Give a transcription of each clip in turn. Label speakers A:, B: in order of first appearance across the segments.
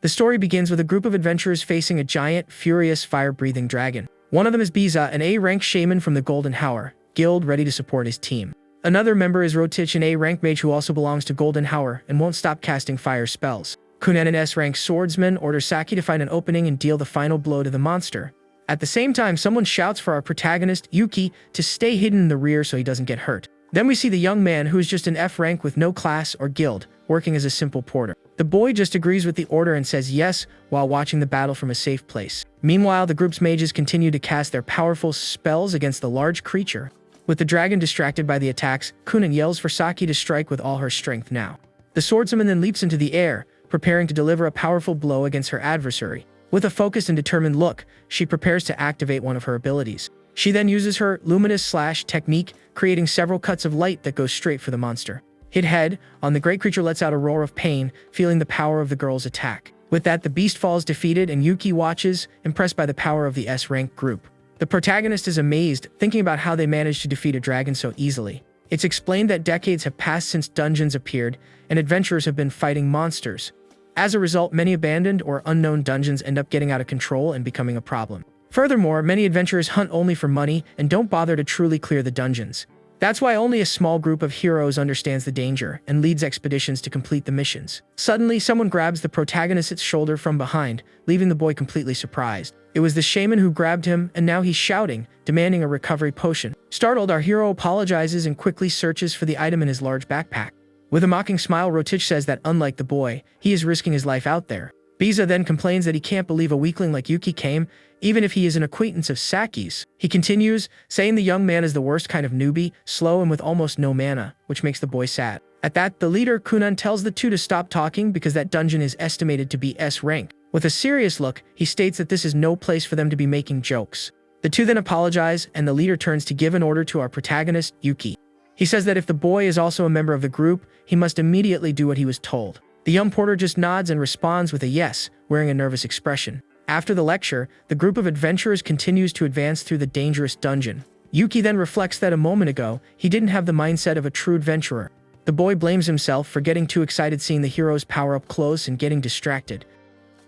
A: The story begins with a group of adventurers facing a giant, furious, fire-breathing dragon. One of them is Biza, an A-rank shaman from the Golden Hour Guild, ready to support his team. Another member is Rotich, an A-rank mage who also belongs to Golden Hour and won't stop casting fire spells. Kunen, an S-rank swordsman, orders Saki to find an opening and deal the final blow to the monster. At the same time, someone shouts for our protagonist, Yuki, to stay hidden in the rear so he doesn't get hurt. Then we see the young man, who is just an F rank with no class or guild, working as a simple porter. The boy just agrees with the order and says yes while watching the battle from a safe place. Meanwhile, the group's mages continue to cast their powerful spells against the large creature. With the dragon distracted by the attacks, Kunen yells for Saki to strike with all her strength now. The swordswoman then leaps into the air, preparing to deliver a powerful blow against her adversary. With a focused and determined look, she prepares to activate one of her abilities. She then uses her luminous slash technique, creating several cuts of light that go straight for the monster. Hit head on, the great creature lets out a roar of pain, feeling the power of the girl's attack. With that, the beast falls defeated and Yuki watches, impressed by the power of the S-rank group. The protagonist is amazed, thinking about how they managed to defeat a dragon so easily. It's explained that decades have passed since dungeons appeared, and adventurers have been fighting monsters. As a result, many abandoned or unknown dungeons end up getting out of control and becoming a problem. Furthermore, many adventurers hunt only for money and don't bother to truly clear the dungeons. That's why only a small group of heroes understands the danger and leads expeditions to complete the missions. Suddenly, someone grabs the protagonist's shoulder from behind, leaving the boy completely surprised. It was the shaman who grabbed him, and now he's shouting, demanding a recovery potion. Startled, our hero apologizes and quickly searches for the item in his large backpack. With a mocking smile, Rotich says that unlike the boy, he is risking his life out there. Biza then complains that he can't believe a weakling like Yuki came, even if he is an acquaintance of Saki's. He continues, saying the young man is the worst kind of newbie, slow and with almost no mana, which makes the boy sad. At that, the leader, Kunan, tells the two to stop talking because that dungeon is estimated to be S rank. With a serious look, he states that this is no place for them to be making jokes. The two then apologize, and the leader turns to give an order to our protagonist, Yuki. He says that if the boy is also a member of the group, he must immediately do what he was told. The young porter just nods and responds with a yes, wearing a nervous expression. After the lecture, the group of adventurers continues to advance through the dangerous dungeon. Yuki then reflects that a moment ago, he didn't have the mindset of a true adventurer. The boy blames himself for getting too excited seeing the heroes power up close and getting distracted.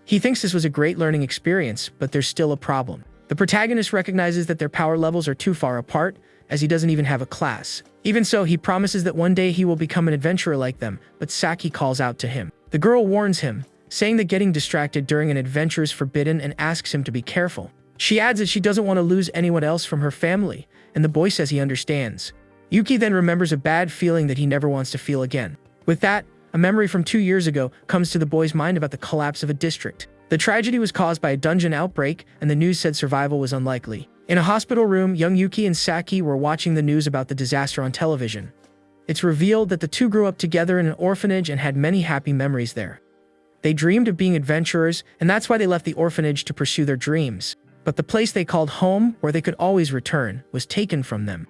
A: He thinks this was a great learning experience, but there's still a problem. The protagonist recognizes that their power levels are too far apart, as he doesn't even have a class. Even so, he promises that one day he will become an adventurer like them, but Saki calls out to him. The girl warns him, saying that getting distracted during an adventure is forbidden and asks him to be careful. She adds that she doesn't want to lose anyone else from her family, and the boy says he understands. Yuki then remembers a bad feeling that he never wants to feel again. With that, a memory from 2 years ago comes to the boy's mind about the collapse of a district. The tragedy was caused by a dungeon outbreak, and the news said survival was unlikely. In a hospital room, young Yuki and Saki were watching the news about the disaster on television. It's revealed that the two grew up together in an orphanage and had many happy memories there. They dreamed of being adventurers, and that's why they left the orphanage to pursue their dreams. But the place they called home, where they could always return, was taken from them.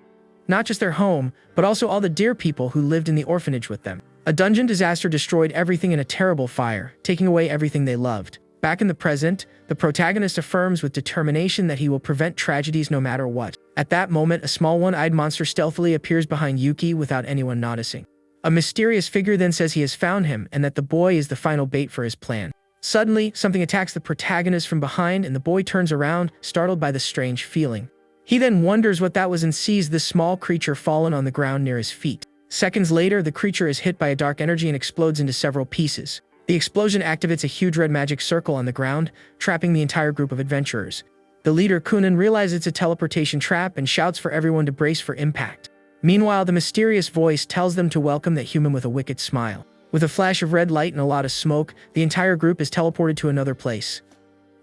A: Not just their home, but also all the dear people who lived in the orphanage with them. A dungeon disaster destroyed everything in a terrible fire, taking away everything they loved. Back in the present, the protagonist affirms with determination that he will prevent tragedies no matter what. At that moment, a small one-eyed monster stealthily appears behind Yuki without anyone noticing. A mysterious figure then says he has found him and that the boy is the final bait for his plan. Suddenly, something attacks the protagonist from behind and the boy turns around, startled by the strange feeling. He then wonders what that was and sees this small creature fallen on the ground near his feet. Seconds later, the creature is hit by a dark energy and explodes into several pieces. The explosion activates a huge red magic circle on the ground, trapping the entire group of adventurers. The leader, Kunan, realizes it's a teleportation trap and shouts for everyone to brace for impact. Meanwhile, the mysterious voice tells them to welcome that human with a wicked smile. With a flash of red light and a lot of smoke, the entire group is teleported to another place.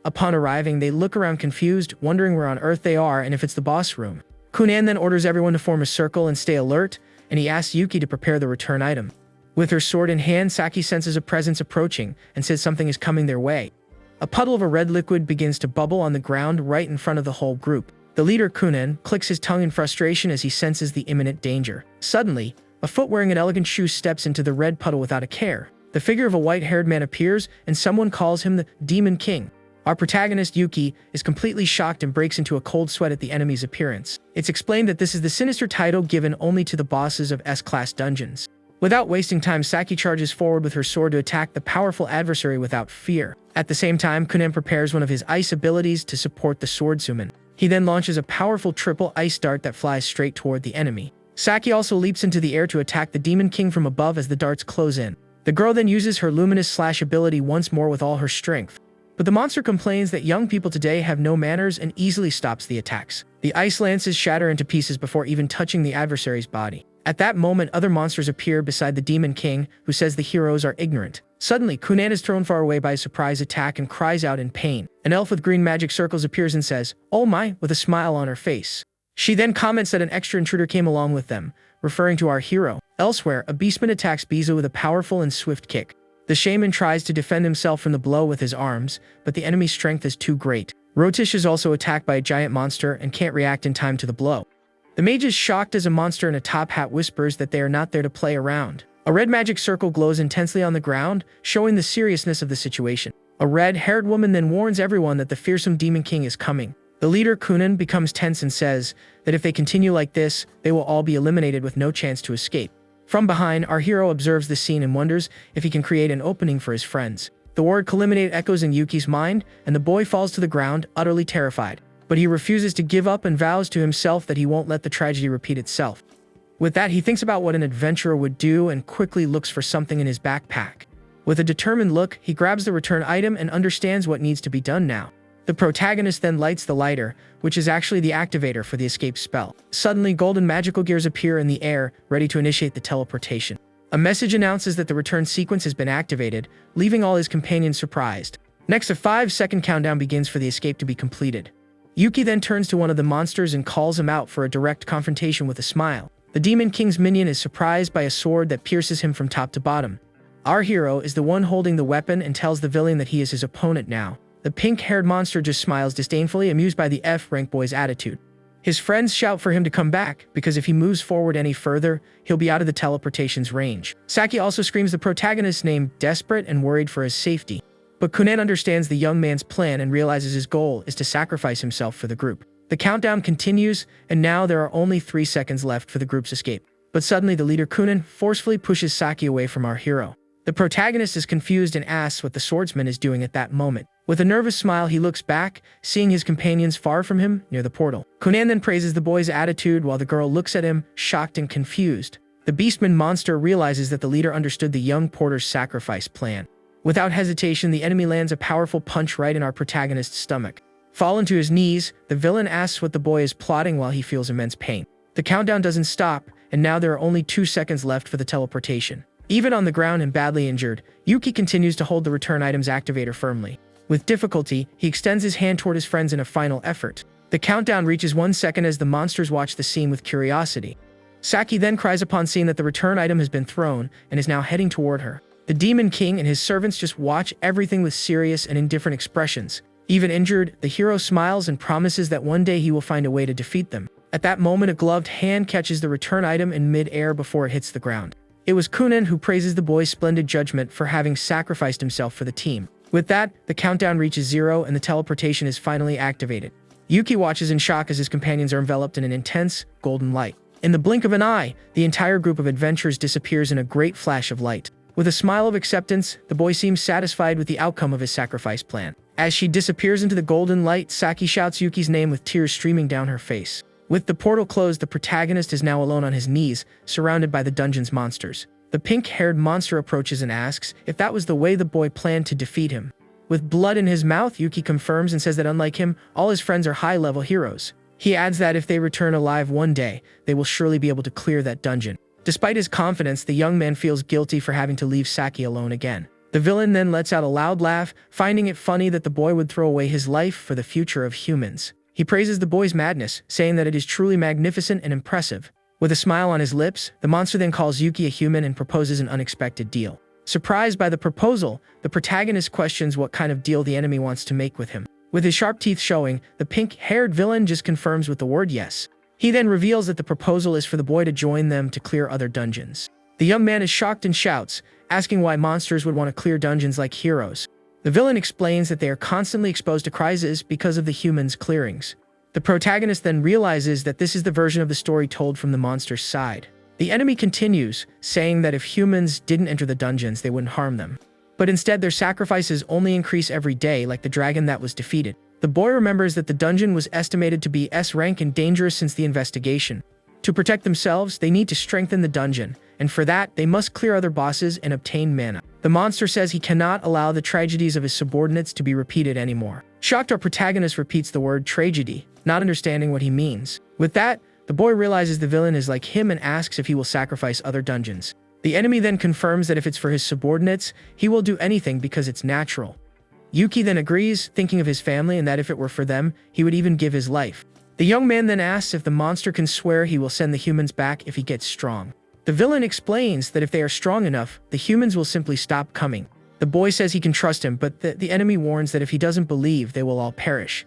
A: Upon arriving, they look around confused, wondering where on earth they are and if it's the boss room. Kunan then orders everyone to form a circle and stay alert, and he asks Yuki to prepare the return item. With her sword in hand, Saki senses a presence approaching and says something is coming their way. A puddle of a red liquid begins to bubble on the ground right in front of the whole group. The leader, Kunan, clicks his tongue in frustration as he senses the imminent danger. Suddenly, a foot wearing an elegant shoe steps into the red puddle without a care. The figure of a white-haired man appears, and someone calls him the Demon King. Our protagonist, Yuki, is completely shocked and breaks into a cold sweat at the enemy's appearance. It's explained that this is the sinister title given only to the bosses of S-class dungeons. Without wasting time, Saki charges forward with her sword to attack the powerful adversary without fear. At the same time, Kunen prepares one of his ice abilities to support the swordswoman. He then launches a powerful triple ice dart that flies straight toward the enemy. Saki also leaps into the air to attack the Demon King from above as the darts close in. The girl then uses her luminous slash ability once more with all her strength. But the monster complains that young people today have no manners and easily stops the attacks. The ice lances shatter into pieces before even touching the adversary's body. At that moment, other monsters appear beside the Demon King, who says the heroes are ignorant. Suddenly, Kunan is thrown far away by a surprise attack and cries out in pain. An elf with green magic circles appears and says, "Oh my," with a smile on her face. She then comments that an extra intruder came along with them, referring to our hero. Elsewhere, a beastman attacks Biza with a powerful and swift kick. The shaman tries to defend himself from the blow with his arms, but the enemy's strength is too great. Rotish is also attacked by a giant monster and can't react in time to the blow. The mage is shocked as a monster in a top hat whispers that they are not there to play around. A red magic circle glows intensely on the ground, showing the seriousness of the situation. A red-haired woman then warns everyone that the fearsome Demon King is coming. The leader, Kunan, becomes tense and says that if they continue like this, they will all be eliminated with no chance to escape. From behind, our hero observes the scene and wonders if he can create an opening for his friends. The word "eliminate" echoes in Yuki's mind, and the boy falls to the ground, utterly terrified. But he refuses to give up and vows to himself that he won't let the tragedy repeat itself. With that, he thinks about what an adventurer would do and quickly looks for something in his backpack. With a determined look, he grabs the return item and understands what needs to be done now. The protagonist then lights the lighter, which is actually the activator for the escape spell. Suddenly, golden magical gears appear in the air, ready to initiate the teleportation. A message announces that the return sequence has been activated, leaving all his companions surprised. Next, a 5-second countdown begins for the escape to be completed. Yuki then turns to one of the monsters and calls him out for a direct confrontation with a smile. The Demon King's minion is surprised by a sword that pierces him from top to bottom. Our hero is the one holding the weapon and tells the villain that he is his opponent now. The pink-haired monster just smiles disdainfully, amused by the F-rank boy's attitude. His friends shout for him to come back, because if he moves forward any further, he'll be out of the teleportation's range. Saki also screams the protagonist's name, desperate and worried for his safety. But Kunan understands the young man's plan and realizes his goal is to sacrifice himself for the group. The countdown continues, and now there are only 3 seconds left for the group's escape. But suddenly the leader Kunan forcefully pushes Saki away from our hero. The protagonist is confused and asks what the swordsman is doing at that moment. With a nervous smile, he looks back, seeing his companions far from him near the portal. Kunan then praises the boy's attitude while the girl looks at him, shocked and confused. The beastman monster realizes that the leader understood the young porter's sacrifice plan. Without hesitation, the enemy lands a powerful punch right in our protagonist's stomach. Fallen to his knees, the villain asks what the boy is plotting while he feels immense pain. The countdown doesn't stop, and now there are only 2 seconds left for the teleportation. Even on the ground and badly injured, Yuki continues to hold the return item's activator firmly. With difficulty, he extends his hand toward his friends in a final effort. The countdown reaches 1 second as the monsters watch the scene with curiosity. Saki then cries upon seeing that the return item has been thrown and is now heading toward her. The Demon King and his servants just watch everything with serious and indifferent expressions. Even injured, the hero smiles and promises that one day he will find a way to defeat them. At that moment, a gloved hand catches the return item in mid-air before it hits the ground. It was Kunan who praises the boy's splendid judgment for having sacrificed himself for the team. With that, the countdown reaches 0 and the teleportation is finally activated. Yuki watches in shock as his companions are enveloped in an intense, golden light. In the blink of an eye, the entire group of adventurers disappears in a great flash of light. With a smile of acceptance, the boy seems satisfied with the outcome of his sacrifice plan. As she disappears into the golden light, Saki shouts Yuki's name with tears streaming down her face. With the portal closed, the protagonist is now alone on his knees, surrounded by the dungeon's monsters. The pink-haired monster approaches and asks if that was the way the boy planned to defeat him. With blood in his mouth, Yuki confirms and says that unlike him, all his friends are high-level heroes. He adds that if they return alive one day, they will surely be able to clear that dungeon. Despite his confidence, the young man feels guilty for having to leave Saki alone again. The villain then lets out a loud laugh, finding it funny that the boy would throw away his life for the future of humans. He praises the boy's madness, saying that it is truly magnificent and impressive. With a smile on his lips, the monster then calls Yuki a human and proposes an unexpected deal. Surprised by the proposal, the protagonist questions what kind of deal the enemy wants to make with him. With his sharp teeth showing, the pink-haired villain just confirms with the word yes. He then reveals that the proposal is for the boy to join them to clear other dungeons. The young man is shocked and shouts, asking why monsters would want to clear dungeons like heroes. The villain explains that they are constantly exposed to crises because of the humans' clearings. The protagonist then realizes that this is the version of the story told from the monster's side. The enemy continues, saying that if humans didn't enter the dungeons, they wouldn't harm them. But instead, their sacrifices only increase every day, like the dragon that was defeated. The boy remembers that the dungeon was estimated to be S rank and dangerous since the investigation. To protect themselves, they need to strengthen the dungeon, and for that, they must clear other bosses and obtain mana. The monster says he cannot allow the tragedies of his subordinates to be repeated anymore. Shocked, our protagonist repeats the word tragedy, not understanding what he means. With that, the boy realizes the villain is like him and asks if he will sacrifice other dungeons. The enemy then confirms that if it's for his subordinates, he will do anything because it's natural. Yuki then agrees, thinking of his family and that if it were for them, he would even give his life. The young man then asks if the monster can swear he will send the humans back if he gets strong. The villain explains that if they are strong enough, the humans will simply stop coming. The boy says he can trust him, but the enemy warns that if he doesn't believe, they will all perish.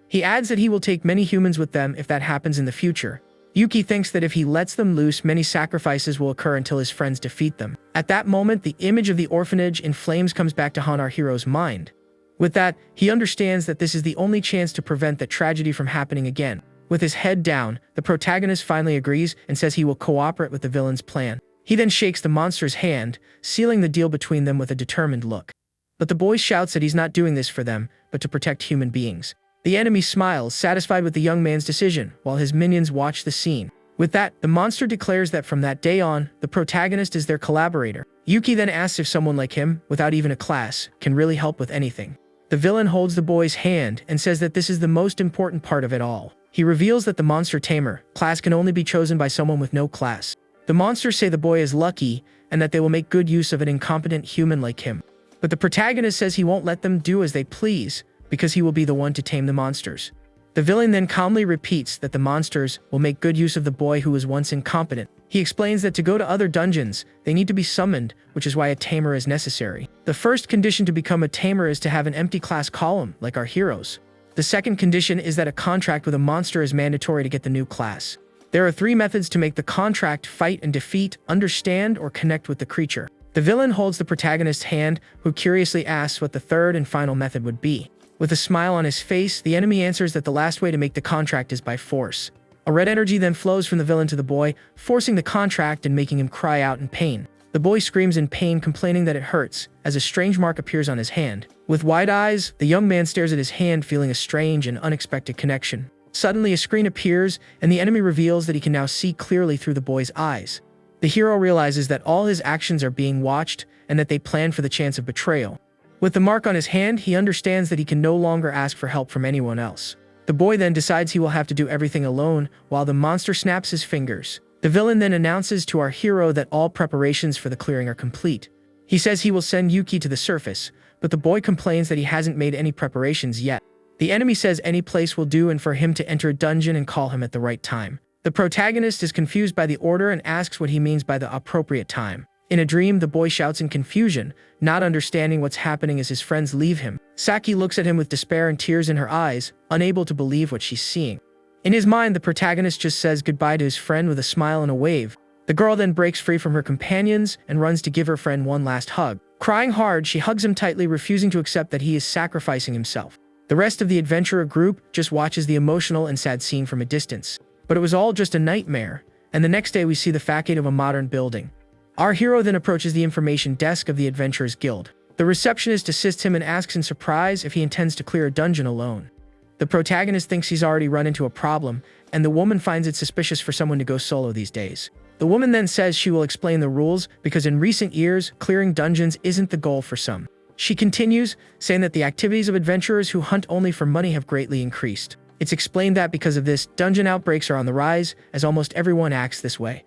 A: He adds that he will take many humans with them if that happens in the future. Yuki thinks that if he lets them loose, many sacrifices will occur until his friends defeat them. At that moment, the image of the orphanage in flames comes back to haunt our hero's mind. With that, he understands that this is the only chance to prevent that tragedy from happening again. With his head down, the protagonist finally agrees and says he will cooperate with the villain's plan. He then shakes the monster's hand, sealing the deal between them with a determined look. But the boy shouts that he's not doing this for them, but to protect human beings. The enemy smiles, satisfied with the young man's decision, while his minions watch the scene. With that, the monster declares that from that day on, the protagonist is their collaborator. Yuki then asks if someone like him, without even a class, can really help with anything. The villain holds the boy's hand and says that this is the most important part of it all. He reveals that the monster tamer class can only be chosen by someone with no class. The monsters say the boy is lucky and that they will make good use of an incompetent human like him. But the protagonist says he won't let them do as they please, because he will be the one to tame the monsters. The villain then calmly repeats that the monsters will make good use of the boy who was once incompetent. He explains that to go to other dungeons, they need to be summoned, which is why a tamer is necessary. The first condition to become a tamer is to have an empty class column, like our heroes. The second condition is that a contract with a monster is mandatory to get the new class. There are 3 methods to make the contract: fight and defeat, understand, or connect with the creature. The villain holds the protagonist's hand, who curiously asks what the third and final method would be. With a smile on his face, the enemy answers that the last way to make the contract is by force. A red energy then flows from the villain to the boy, forcing the contract and making him cry out in pain. The boy screams in pain, complaining that it hurts, as a strange mark appears on his hand. With wide eyes, the young man stares at his hand, feeling a strange and unexpected connection. Suddenly, a screen appears, and the enemy reveals that he can now see clearly through the boy's eyes. The hero realizes that all his actions are being watched, and that they plan for the chance of betrayal. With the mark on his hand, he understands that he can no longer ask for help from anyone else. The boy then decides he will have to do everything alone, while the monster snaps his fingers. The villain then announces to our hero that all preparations for the clearing are complete. He says he will send Yuki to the surface, but the boy complains that he hasn't made any preparations yet. The enemy says any place will do and for him to enter a dungeon and call him at the right time. The protagonist is confused by the order and asks what he means by the appropriate time. In a dream, the boy shouts in confusion, not understanding what's happening as his friends leave him. Saki looks at him with despair and tears in her eyes, unable to believe what she's seeing. In his mind, the protagonist just says goodbye to his friend with a smile and a wave. The girl then breaks free from her companions and runs to give her friend one last hug. Crying hard, she hugs him tightly, refusing to accept that he is sacrificing himself. The rest of the adventurer group just watches the emotional and sad scene from a distance. But it was all just a nightmare, and the next day we see the facade of a modern building. Our hero then approaches the information desk of the Adventurers Guild. The receptionist assists him and asks in surprise if he intends to clear a dungeon alone. The protagonist thinks he's already run into a problem, and the woman finds it suspicious for someone to go solo these days. The woman then says she will explain the rules because in recent years, clearing dungeons isn't the goal for some. She continues, saying that the activities of adventurers who hunt only for money have greatly increased. It's explained that because of this, dungeon outbreaks are on the rise, as almost everyone acts this way.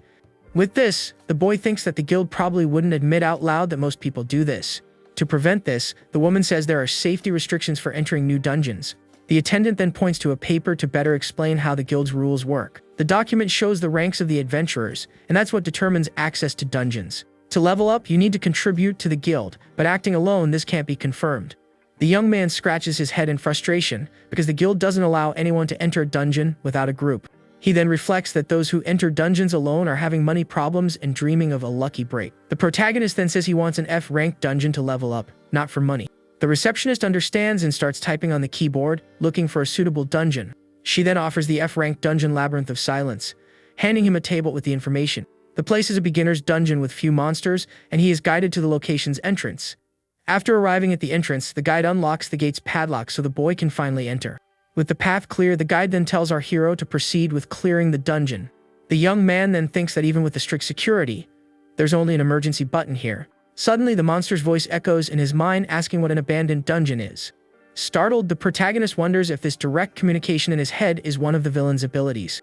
A: With this, the boy thinks that the guild probably wouldn't admit out loud that most people do this. To prevent this, the woman says there are safety restrictions for entering new dungeons. The attendant then points to a paper to better explain how the guild's rules work. The document shows the ranks of the adventurers, and that's what determines access to dungeons. To level up, you need to contribute to the guild, but acting alone, this can't be confirmed. The young man scratches his head in frustration because the guild doesn't allow anyone to enter a dungeon without a group. He then reflects that those who enter dungeons alone are having money problems and dreaming of a lucky break. The protagonist then says he wants an F-ranked dungeon to level up, not for money. The receptionist understands and starts typing on the keyboard, looking for a suitable dungeon. She then offers the F-ranked dungeon Labyrinth of Silence, handing him a table with the information. The place is a beginner's dungeon with few monsters, and he is guided to the location's entrance. After arriving at the entrance, the guide unlocks the gate's padlock so the boy can finally enter. With the path clear, the guide then tells our hero to proceed with clearing the dungeon. The young man then thinks that even with the strict security, there's only an emergency button here. Suddenly, the monster's voice echoes in his mind, asking what an abandoned dungeon is. Startled, the protagonist wonders if this direct communication in his head is one of the villain's abilities.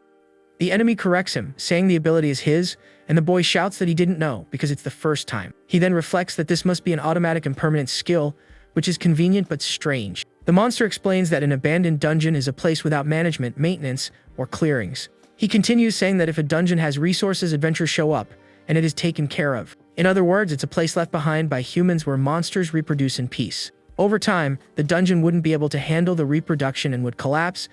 A: The enemy corrects him, saying the ability is his, and the boy shouts that he didn't know because it's the first time. He then reflects that this must be an automatic and permanent skill, which is convenient but strange. The monster explains that an abandoned dungeon is a place without management, maintenance, or clearings. He continues saying that if a dungeon has resources, adventurers show up, and it is taken care of. In other words, it's a place left behind by humans where monsters reproduce in peace. Over time, the dungeon wouldn't be able to handle the reproduction and would collapse,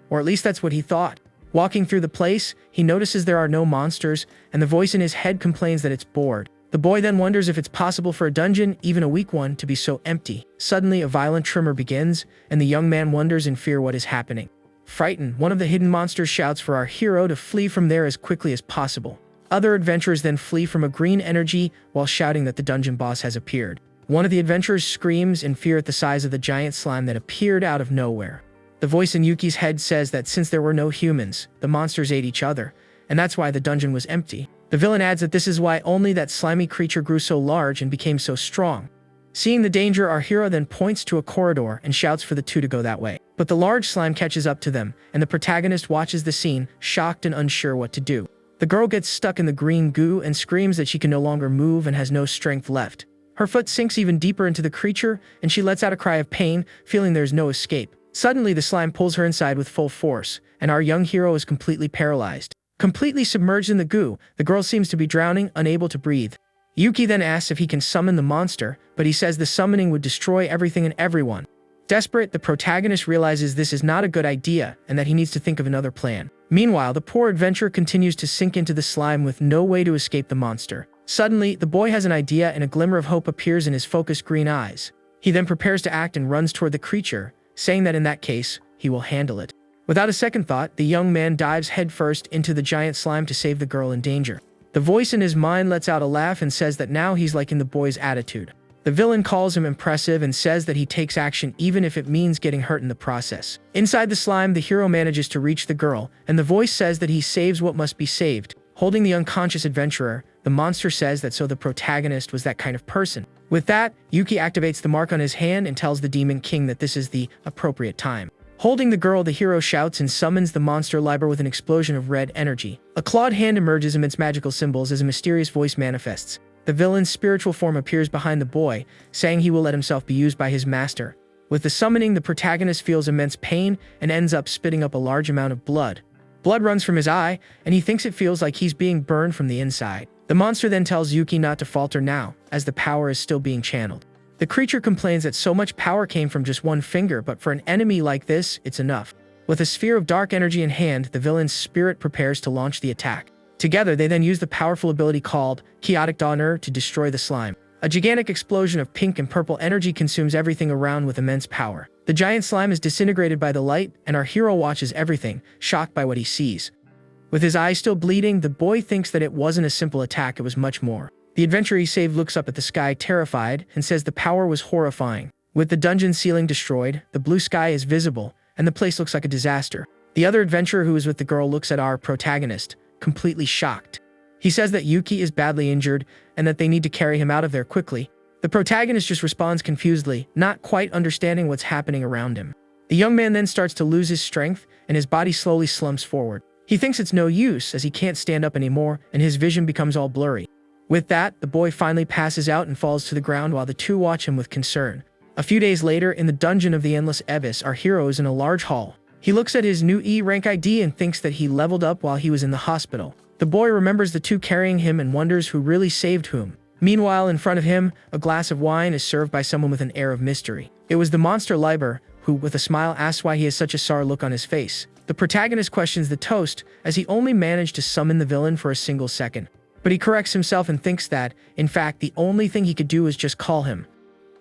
A: or at least that's what he thought. Walking through the place, he notices there are no monsters, and the voice in his head complains that it's bored. The boy then wonders if it's possible for a dungeon, even a weak one, to be so empty. Suddenly, a violent tremor begins, and the young man wonders in fear what is happening. Frightened, one of the hidden monsters shouts for our hero to flee from there as quickly as possible. Other adventurers then flee from a green energy while shouting that the dungeon boss has appeared. One of the adventurers screams in fear at the size of the giant slime that appeared out of nowhere. The voice in Yuki's head says that since there were no humans, the monsters ate each other, and that's why the dungeon was empty. The villain adds that this is why only that slimy creature grew so large and became so strong. Seeing the danger, our hero then points to a corridor and shouts for the two to go that way. But the large slime catches up to them, and the protagonist watches the scene, shocked and unsure what to do. The girl gets stuck in the green goo and screams that she can no longer move and has no strength left. Her foot sinks even deeper into the creature, and she lets out a cry of pain, feeling there's no escape. Suddenly, the slime pulls her inside with full force, and our young hero is completely paralyzed. Completely submerged in the goo, the girl seems to be drowning, unable to breathe. Yuki then asks if he can summon the monster, but he says the summoning would destroy everything and everyone. Desperate, the protagonist realizes this is not a good idea and that he needs to think of another plan. Meanwhile, the poor adventurer continues to sink into the slime with no way to escape the monster. Suddenly, the boy has an idea and a glimmer of hope appears in his focused green eyes. He then prepares to act and runs toward the creature, saying that in that case, he will handle it. Without a second thought, the young man dives headfirst into the giant slime to save the girl in danger. The voice in his mind lets out a laugh and says that now he's liking the boy's attitude. The villain calls him impressive and says that he takes action even if it means getting hurt in the process. Inside the slime, the hero manages to reach the girl, and the voice says that he saves what must be saved. Holding the unconscious adventurer, the monster says that so the protagonist was that kind of person. With that, Yuki activates the mark on his hand and tells the Demon King that this is the appropriate time. Holding the girl, the hero shouts and summons the monster Liber with an explosion of red energy. A clawed hand emerges amidst magical symbols as a mysterious voice manifests. The villain's spiritual form appears behind the boy, saying he will let himself be used by his master. With the summoning, the protagonist feels immense pain and ends up spitting up a large amount of blood. Blood runs from his eye, and he thinks it feels like he's being burned from the inside. The monster then tells Yuki not to falter now, as the power is still being channeled. The creature complains that so much power came from just one finger, but for an enemy like this, it's enough. With a sphere of dark energy in hand, the villain's spirit prepares to launch the attack. Together, they then use the powerful ability called Chaotic Donner to destroy the slime. A gigantic explosion of pink and purple energy consumes everything around with immense power. The giant slime is disintegrated by the light, and our hero watches everything, shocked by what he sees. With his eyes still bleeding, the boy thinks that it wasn't a simple attack, it was much more. The adventurer he saved looks up at the sky terrified and says the power was horrifying. With the dungeon ceiling destroyed, the blue sky is visible, and the place looks like a disaster. The other adventurer who is with the girl looks at our protagonist, completely shocked. He says that Yuki is badly injured and that they need to carry him out of there quickly. The protagonist just responds confusedly, not quite understanding what's happening around him. The young man then starts to lose his strength and his body slowly slumps forward. He thinks it's no use as he can't stand up anymore and his vision becomes all blurry. With that, the boy finally passes out and falls to the ground while the two watch him with concern. A few days later, in the dungeon of the Endless Abyss, our hero is in a large hall. He looks at his new E-rank ID and thinks that he leveled up while he was in the hospital. The boy remembers the two carrying him and wonders who really saved whom. Meanwhile, in front of him, a glass of wine is served by someone with an air of mystery. It was the monster Liber, who, with a smile, asks why he has such a sour look on his face. The protagonist questions the toast, as he only managed to summon the villain for a single second. But he corrects himself and thinks that, in fact, the only thing he could do is just call him.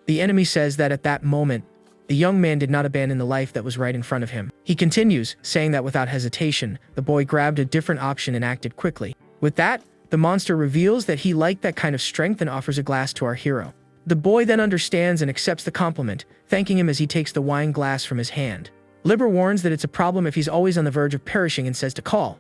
A: The enemy says that at that moment, the young man did not abandon the life that was right in front of him. He continues, saying that without hesitation, the boy grabbed a different option and acted quickly. With that, the monster reveals that he liked that kind of strength and offers a glass to our hero. The boy then understands and accepts the compliment, thanking him as he takes the wine glass from his hand. Liber warns that it's a problem if he's always on the verge of perishing and says to call.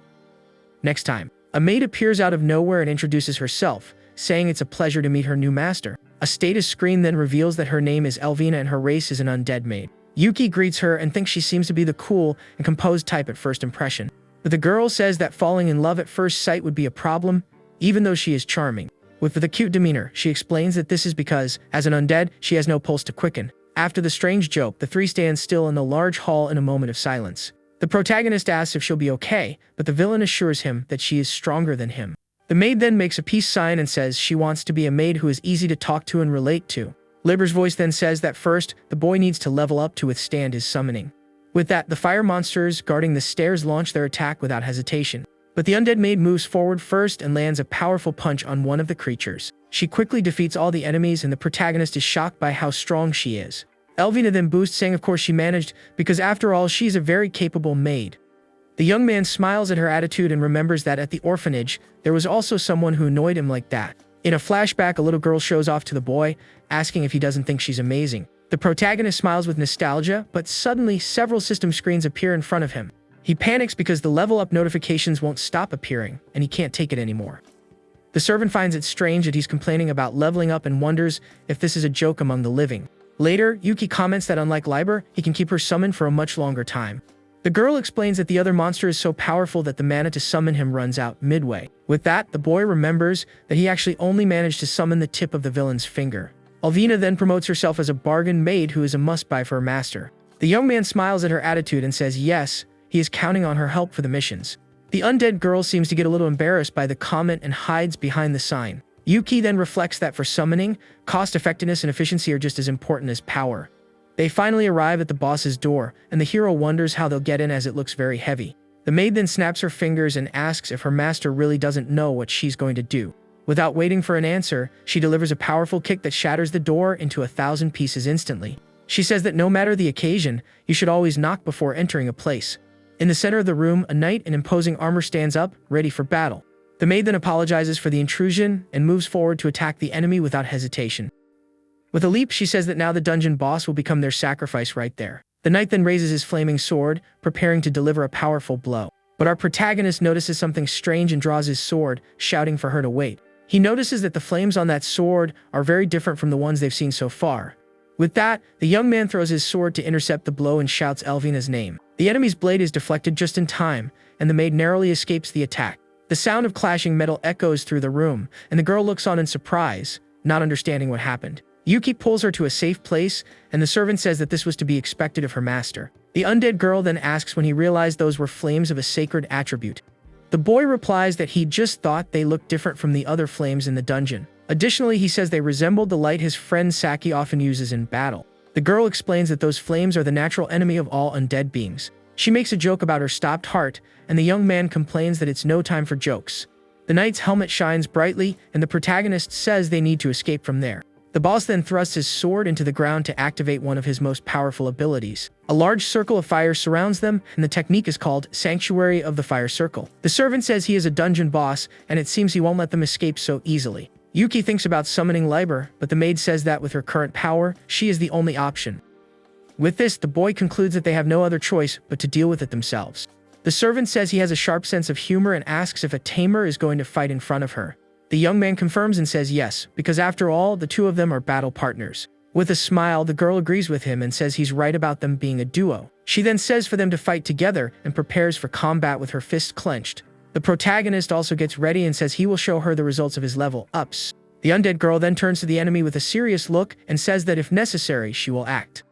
A: Next time, a maid appears out of nowhere and introduces herself, saying it's a pleasure to meet her new master. A status screen then reveals that her name is Elvina and her race is an undead maid. Yuki greets her and thinks she seems to be the cool and composed type at first impression. But the girl says that falling in love at first sight would be a problem, even though she is charming. With a cute demeanor, she explains that this is because, as an undead, she has no pulse to quicken. After the strange joke, the three stand still in the large hall in a moment of silence. The protagonist asks if she'll be okay, but the villain assures him that she is stronger than him. The maid then makes a peace sign and says she wants to be a maid who is easy to talk to and relate to. Liber's voice then says that first, the boy needs to level up to withstand his summoning. With that, the fire monsters guarding the stairs launch their attack without hesitation. But the undead maid moves forward first and lands a powerful punch on one of the creatures. She quickly defeats all the enemies and the protagonist is shocked by how strong she is. Elvina then boosts, saying of course she managed, because after all she's a very capable maid. The young man smiles at her attitude and remembers that at the orphanage, there was also someone who annoyed him like that. In a flashback, a little girl shows off to the boy, asking if he doesn't think she's amazing. The protagonist smiles with nostalgia, but suddenly several system screens appear in front of him. He panics because the level up notifications won't stop appearing, and he can't take it anymore. The servant finds it strange that he's complaining about leveling up and wonders if this is a joke among the living. Later, Yuki comments that unlike Liber, he can keep her summoned for a much longer time. The girl explains that the other monster is so powerful that the mana to summon him runs out midway. With that, the boy remembers that he actually only managed to summon the tip of the villain's finger. Elvina then promotes herself as a bargain maid who is a must-buy for her master. The young man smiles at her attitude and says yes, he is counting on her help for the missions. The undead girl seems to get a little embarrassed by the comment and hides behind the sign. Yuki then reflects that for summoning, cost-effectiveness and efficiency are just as important as power. They finally arrive at the boss's door, and the hero wonders how they'll get in as it looks very heavy. The maid then snaps her fingers and asks if her master really doesn't know what she's going to do. Without waiting for an answer, she delivers a powerful kick that shatters the door into 1,000 pieces instantly. She says that no matter the occasion, you should always knock before entering a place. In the center of the room, a knight in imposing armor stands up, ready for battle. The maid then apologizes for the intrusion and moves forward to attack the enemy without hesitation. With a leap, she says that now the dungeon boss will become their sacrifice right there. The knight then raises his flaming sword, preparing to deliver a powerful blow. But our protagonist notices something strange and draws his sword, shouting for her to wait. He notices that the flames on that sword are very different from the ones they've seen so far. With that, the young man throws his sword to intercept the blow and shouts Elvina's name. The enemy's blade is deflected just in time, and the maid narrowly escapes the attack. The sound of clashing metal echoes through the room, and the girl looks on in surprise, not understanding what happened. Yuki pulls her to a safe place, and the servant says that this was to be expected of her master. The undead girl then asks when he realized those were flames of a sacred attribute. The boy replies that he just thought they looked different from the other flames in the dungeon. Additionally, he says they resembled the light his friend Saki often uses in battle. The girl explains that those flames are the natural enemy of all undead beings. She makes a joke about her stopped heart, and the young man complains that it's no time for jokes. The knight's helmet shines brightly, and the protagonist says they need to escape from there. The boss then thrusts his sword into the ground to activate one of his most powerful abilities. A large circle of fire surrounds them, and the technique is called Sanctuary of the Fire Circle. The servant says he is a dungeon boss, and it seems he won't let them escape so easily. Yuki thinks about summoning Liber, but the maid says that with her current power, she is the only option. With this, the boy concludes that they have no other choice but to deal with it themselves. The servant says he has a sharp sense of humor and asks if a tamer is going to fight in front of her. The young man confirms and says yes, because after all, the two of them are battle partners. With a smile, the girl agrees with him and says he's right about them being a duo. She then says for them to fight together and prepares for combat with her fists clenched. The protagonist also gets ready and says he will show her the results of his level ups. The undead girl then turns to the enemy with a serious look and says that if necessary, she will act.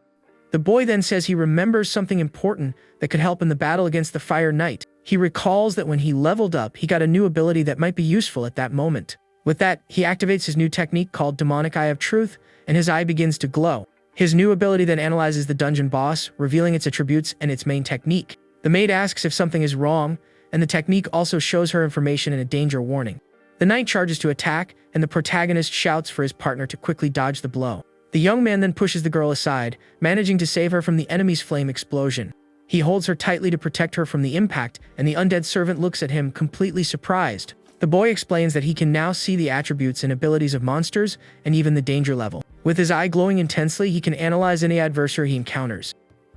A: The boy then says he remembers something important that could help in the battle against the Fire Knight. He recalls that when he leveled up, he got a new ability that might be useful at that moment. With that, he activates his new technique called Demonic Eye of Truth, and his eye begins to glow. His new ability then analyzes the dungeon boss, revealing its attributes and its main technique. The maid asks if something is wrong, and the technique also shows her information and a danger warning. The knight charges to attack, and the protagonist shouts for his partner to quickly dodge the blow. The young man then pushes the girl aside, managing to save her from the enemy's flame explosion. He holds her tightly to protect her from the impact, and the undead servant looks at him completely surprised. The boy explains that he can now see the attributes and abilities of monsters and even the danger level. With his eye glowing intensely, he can analyze any adversary he encounters.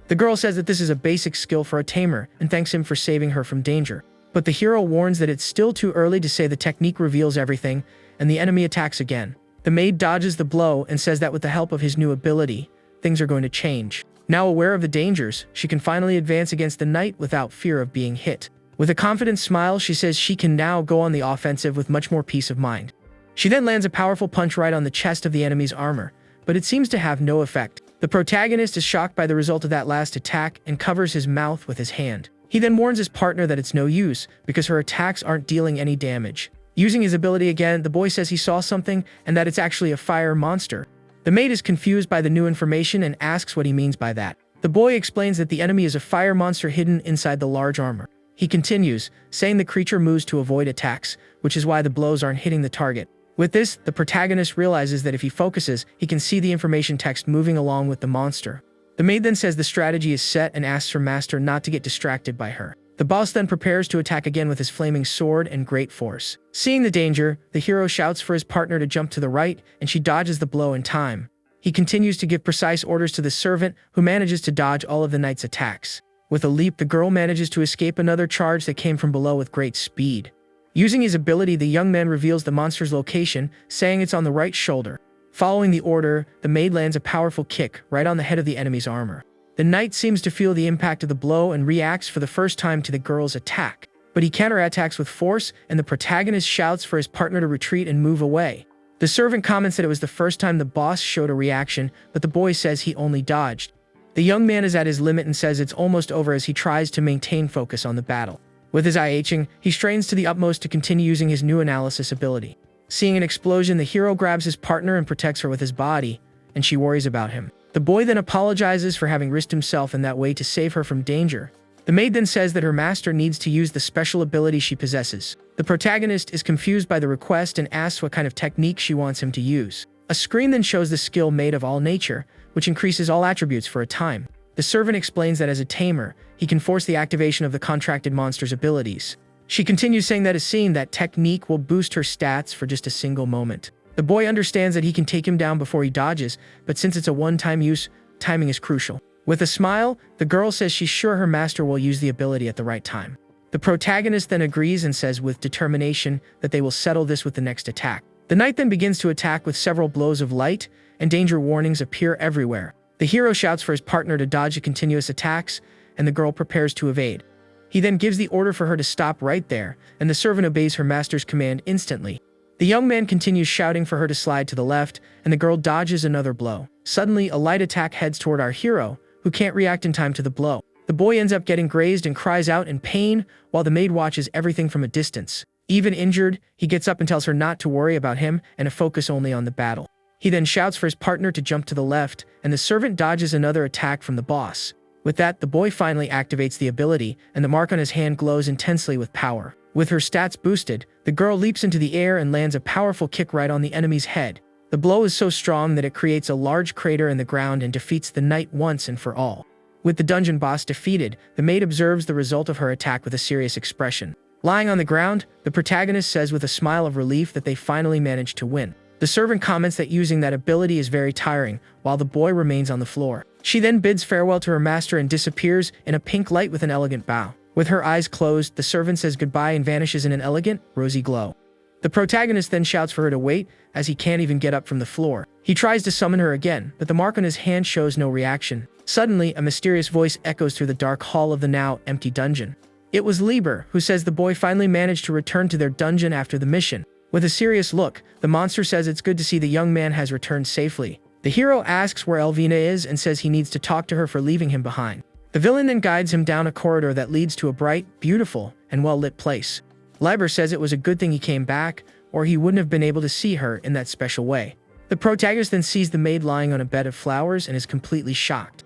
A: The girl says that this is a basic skill for a tamer and thanks him for saving her from danger. But the hero warns that it's still too early to say the technique reveals everything, and the enemy attacks again. The maid dodges the blow and says that with the help of his new ability, things are going to change. Now aware of the dangers, she can finally advance against the knight without fear of being hit. With a confident smile, she says she can now go on the offensive with much more peace of mind. She then lands a powerful punch right on the chest of the enemy's armor, but it seems to have no effect. The protagonist is shocked by the result of that last attack and covers his mouth with his hand. He then warns his partner that it's no use, because her attacks aren't dealing any damage. Using his ability again, the boy says he saw something and that it's actually a fire monster. The maid is confused by the new information and asks what he means by that. The boy explains that the enemy is a fire monster hidden inside the large armor. He continues, saying the creature moves to avoid attacks, which is why the blows aren't hitting the target. With this, the protagonist realizes that if he focuses, he can see the information text moving along with the monster. The maid then says the strategy is set and asks her master not to get distracted by her. The boss then prepares to attack again with his flaming sword and great force. Seeing the danger, the hero shouts for his partner to jump to the right, and she dodges the blow in time. He continues to give precise orders to the servant, who manages to dodge all of the knight's attacks. With a leap, the girl manages to escape another charge that came from below with great speed. Using his ability, the young man reveals the monster's location, saying it's on the right shoulder. Following the order, the maid lands a powerful kick right on the head of the enemy's armor. The knight seems to feel the impact of the blow and reacts for the first time to the girl's attack. But he counterattacks with force, and the protagonist shouts for his partner to retreat and move away. The servant comments that it was the first time the boss showed a reaction, but the boy says he only dodged. The young man is at his limit and says it's almost over as he tries to maintain focus on the battle. With his eye itching, he strains to the utmost to continue using his new analysis ability. Seeing an explosion, the hero grabs his partner and protects her with his body, and she worries about him. The boy then apologizes for having risked himself in that way to save her from danger. The maid then says that her master needs to use the special ability she possesses. The protagonist is confused by the request and asks what kind of technique she wants him to use. A screen then shows the skill made of all nature, which increases all attributes for a time. The servant explains that as a tamer, he can force the activation of the contracted monster's abilities. She continues saying that seeing that technique will boost her stats for just a single moment. The boy understands that he can take him down before he dodges, but since it's a one-time use, timing is crucial. With a smile, the girl says she's sure her master will use the ability at the right time. The protagonist then agrees and says with determination that they will settle this with the next attack. The knight then begins to attack with several blows of light, and danger warnings appear everywhere. The hero shouts for his partner to dodge the continuous attacks, and the girl prepares to evade. He then gives the order for her to stop right there, and the servant obeys her master's command instantly. The young man continues shouting for her to slide to the left, and the girl dodges another blow. Suddenly, a light attack heads toward our hero, who can't react in time to the blow. The boy ends up getting grazed and cries out in pain, while the maid watches everything from a distance. Even injured, he gets up and tells her not to worry about him and to focus only on the battle. He then shouts for his partner to jump to the left, and the servant dodges another attack from the boss. With that, the boy finally activates the ability, and the mark on his hand glows intensely with power. With her stats boosted, the girl leaps into the air and lands a powerful kick right on the enemy's head. The blow is so strong that it creates a large crater in the ground and defeats the knight once and for all. With the dungeon boss defeated, the maid observes the result of her attack with a serious expression. Lying on the ground, the protagonist says with a smile of relief that they finally managed to win. The servant comments that using that ability is very tiring, while the boy remains on the floor. She then bids farewell to her master and disappears in a pink light with an elegant bow. With her eyes closed, the servant says goodbye and vanishes in an elegant, rosy glow. The protagonist then shouts for her to wait, as he can't even get up from the floor. He tries to summon her again, but the mark on his hand shows no reaction. Suddenly, a mysterious voice echoes through the dark hall of the now empty dungeon. It was Lieber, who says the boy finally managed to return to their dungeon after the mission. With a serious look, the monster says it's good to see the young man has returned safely. The hero asks where Elvina is and says he needs to talk to her for leaving him behind. The villain then guides him down a corridor that leads to a bright, beautiful, and well-lit place. Lieber says it was a good thing he came back, or he wouldn't have been able to see her in that special way. The protagonist then sees the maid lying on a bed of flowers and is completely shocked.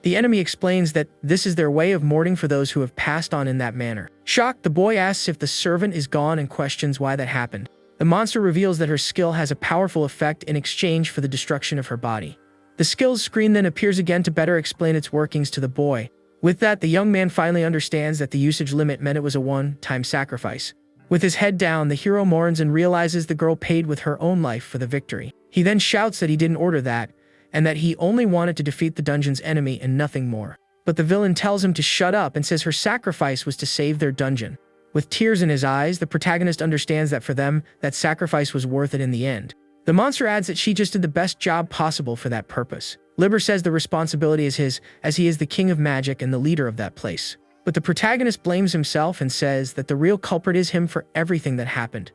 A: The enemy explains that this is their way of mourning for those who have passed on in that manner. Shocked, the boy asks if the servant is gone and questions why that happened. The monster reveals that her skill has a powerful effect in exchange for the destruction of her body. The skills screen then appears again to better explain its workings to the boy. With that, the young man finally understands that the usage limit meant it was a one-time sacrifice. With his head down, the hero mourns and realizes the girl paid with her own life for the victory. He then shouts that he didn't order that, and that he only wanted to defeat the dungeon's enemy and nothing more. But the villain tells him to shut up and says her sacrifice was to save their dungeon. With tears in his eyes, the protagonist understands that for them, that sacrifice was worth it in the end. The monster adds that she just did the best job possible for that purpose. Liber says the responsibility is his, as he is the king of magic and the leader of that place. But the protagonist blames himself and says that the real culprit is him for everything that happened.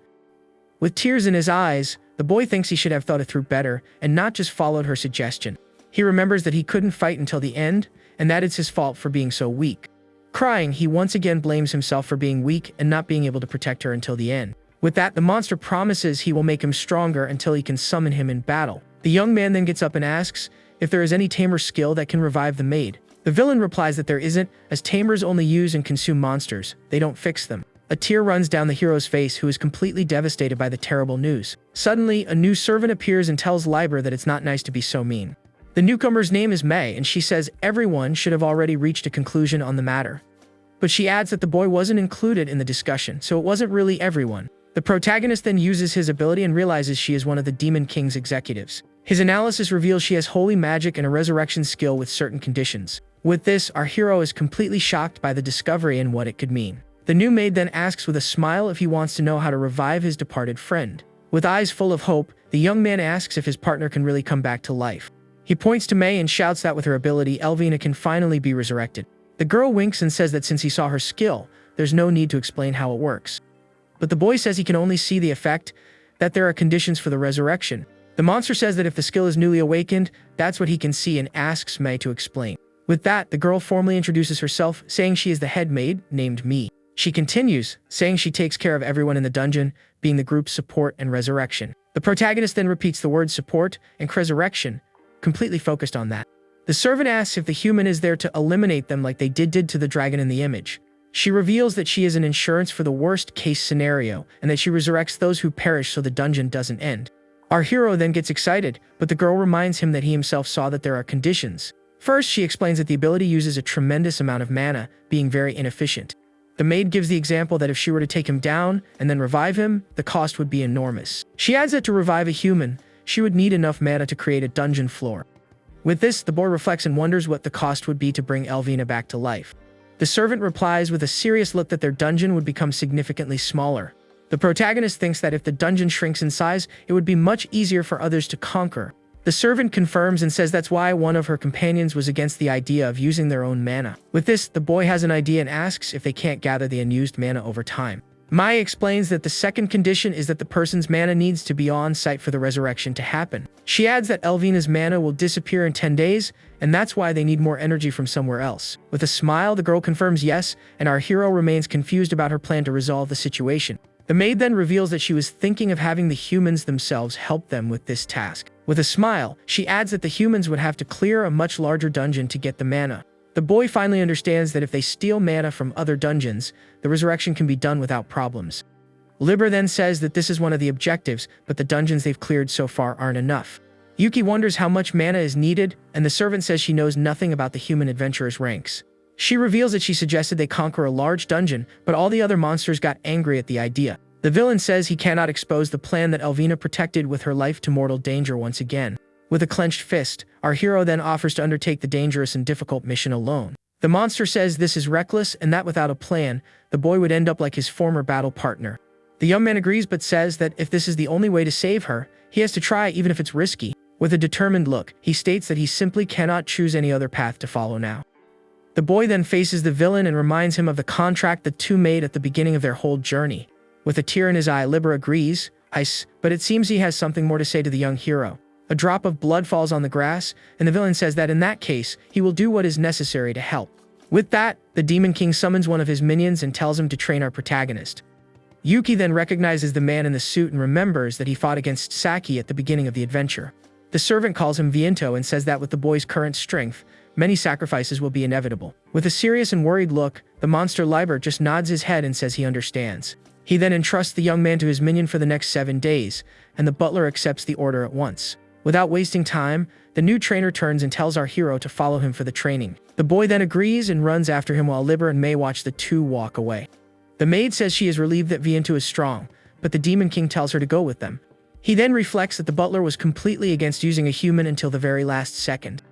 A: With tears in his eyes, the boy thinks he should have thought it through better and not just followed her suggestion. He remembers that he couldn't fight until the end, and that it's his fault for being so weak. Crying, he once again blames himself for being weak and not being able to protect her until the end. With that, the monster promises he will make him stronger until he can summon him in battle. The young man then gets up and asks if there is any tamer skill that can revive the maid. The villain replies that there isn't, as tamers only use and consume monsters, they don't fix them. A tear runs down the hero's face, who is completely devastated by the terrible news. Suddenly, a new servant appears and tells Liber that it's not nice to be so mean. The newcomer's name is May, and she says everyone should have already reached a conclusion on the matter. But she adds that the boy wasn't included in the discussion, so it wasn't really everyone. The protagonist then uses his ability and realizes she is one of the Demon King's executives. His analysis reveals she has holy magic and a resurrection skill with certain conditions. With this, our hero is completely shocked by the discovery and what it could mean. The new maid then asks with a smile if he wants to know how to revive his departed friend. With eyes full of hope, the young man asks if his partner can really come back to life. He points to May and shouts that with her ability, Elvina can finally be resurrected. The girl winks and says that since he saw her skill, there's no need to explain how it works. But the boy says he can only see the effect, that there are conditions for the resurrection. The monster says that if the skill is newly awakened, that's what he can see, and asks May to explain. With that, the girl formally introduces herself, saying she is the head maid, named Me. She continues, saying she takes care of everyone in the dungeon, being the group's support and resurrection. The protagonist then repeats the words support and resurrection, completely focused on that. The servant asks if the human is there to eliminate them like they did to the dragon in the image. She reveals that she is an insurance for the worst-case scenario, and that she resurrects those who perish so the dungeon doesn't end. Our hero then gets excited, but the girl reminds him that he himself saw that there are conditions. First, she explains that the ability uses a tremendous amount of mana, being very inefficient. The maid gives the example that if she were to take him down and then revive him, the cost would be enormous. She adds that to revive a human, she would need enough mana to create a dungeon floor. With this, the boy reflects and wonders what the cost would be to bring Elvina back to life. The servant replies with a serious look that their dungeon would become significantly smaller. The protagonist thinks that if the dungeon shrinks in size, it would be much easier for others to conquer. The servant confirms and says that's why one of her companions was against the idea of using their own mana. With this, the boy has an idea and asks if they can't gather the unused mana over time. Mai explains that the second condition is that the person's mana needs to be on site for the resurrection to happen. She adds that Elvina's mana will disappear in 10 days, and that's why they need more energy from somewhere else. With a smile, the girl confirms yes, and our hero remains confused about her plan to resolve the situation. The maid then reveals that she was thinking of having the humans themselves help them with this task. With a smile, she adds that the humans would have to clear a much larger dungeon to get the mana. The boy finally understands that if they steal mana from other dungeons, the resurrection can be done without problems. Liber then says that this is one of the objectives, but the dungeons they've cleared so far aren't enough. Yuki wonders how much mana is needed, and the servant says she knows nothing about the human adventurer's ranks. She reveals that she suggested they conquer a large dungeon, but all the other monsters got angry at the idea. The villain says he cannot expose the plan that Elvina protected with her life to mortal danger once again. With a clenched fist, our hero then offers to undertake the dangerous and difficult mission alone. The monster says this is reckless and that without a plan, the boy would end up like his former battle partner. The young man agrees but says that if this is the only way to save her, he has to try even if it's risky. With a determined look, he states that he simply cannot choose any other path to follow now. The boy then faces the villain and reminds him of the contract the two made at the beginning of their whole journey. With a tear in his eye, Liber agrees, but it seems he has something more to say to the young hero. A drop of blood falls on the grass, and the villain says that in that case, he will do what is necessary to help. With that, the Demon King summons one of his minions and tells him to train our protagonist. Yuki then recognizes the man in the suit and remembers that he fought against Saki at the beginning of the adventure. The servant calls him Viento and says that with the boy's current strength, many sacrifices will be inevitable. With a serious and worried look, the monster Liber just nods his head and says he understands. He then entrusts the young man to his minion for the next 7 days, and the butler accepts the order at once. Without wasting time, the new trainer turns and tells our hero to follow him for the training. The boy then agrees and runs after him while Liber and May watch the two walk away. The maid says she is relieved that Viento is strong, but the Demon King tells her to go with them. He then reflects that the butler was completely against using a human until the very last second.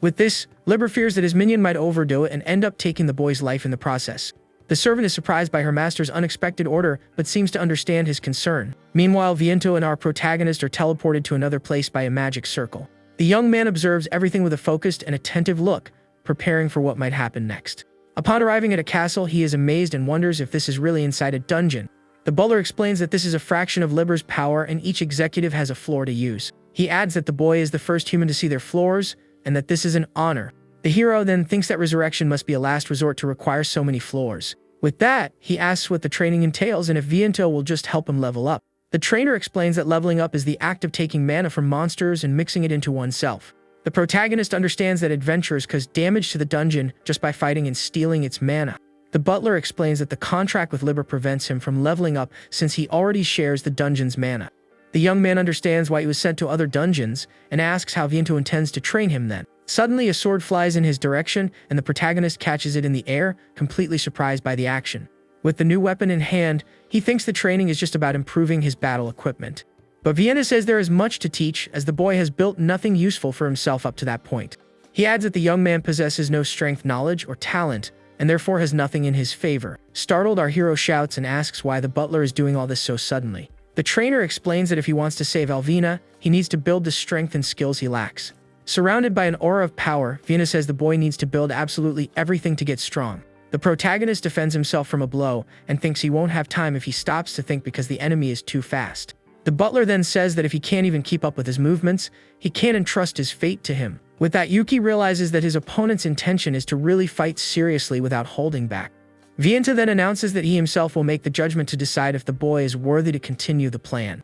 A: With this, Liber fears that his minion might overdo it and end up taking the boy's life in the process. The servant is surprised by her master's unexpected order, but seems to understand his concern. Meanwhile, Viento and our protagonist are teleported to another place by a magic circle. The young man observes everything with a focused and attentive look, preparing for what might happen next. Upon arriving at a castle, he is amazed and wonders if this is really inside a dungeon. The butler explains that this is a fraction of Liber's power and each executive has a floor to use. He adds that the boy is the first human to see their floors, and that this is an honor. The hero then thinks that resurrection must be a last resort to require so many floors. With that, he asks what the training entails and if Viento will just help him level up. The trainer explains that leveling up is the act of taking mana from monsters and mixing it into oneself. The protagonist understands that adventurers cause damage to the dungeon just by fighting and stealing its mana. The butler explains that the contract with Liber prevents him from leveling up since he already shares the dungeon's mana. The young man understands why he was sent to other dungeons and asks how Viento intends to train him then. Suddenly, a sword flies in his direction and the protagonist catches it in the air, completely surprised by the action. With the new weapon in hand, he thinks the training is just about improving his battle equipment. But Vienna says there is much to teach, as the boy has built nothing useful for himself up to that point. He adds that the young man possesses no strength, knowledge, or talent, and therefore has nothing in his favor. Startled, our hero shouts and asks why the butler is doing all this so suddenly. The trainer explains that if he wants to save Alvina, he needs to build the strength and skills he lacks. Surrounded by an aura of power, Vienna says the boy needs to build absolutely everything to get strong. The protagonist defends himself from a blow and thinks he won't have time if he stops to think because the enemy is too fast. The butler then says that if he can't even keep up with his movements, he can't entrust his fate to him. With that, Yuki realizes that his opponent's intention is to really fight seriously without holding back. Viento then announces that he himself will make the judgment to decide if the boy is worthy to continue the plan.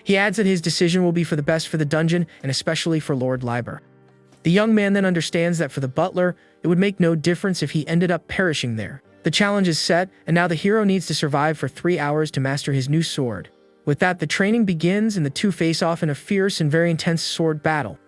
A: He adds that his decision will be for the best for the dungeon and especially for Lord Liber. The young man then understands that for the butler, it would make no difference if he ended up perishing there. The challenge is set, and now the hero needs to survive for 3 hours to master his new sword. With that, the training begins and the two face off in a fierce and very intense sword battle.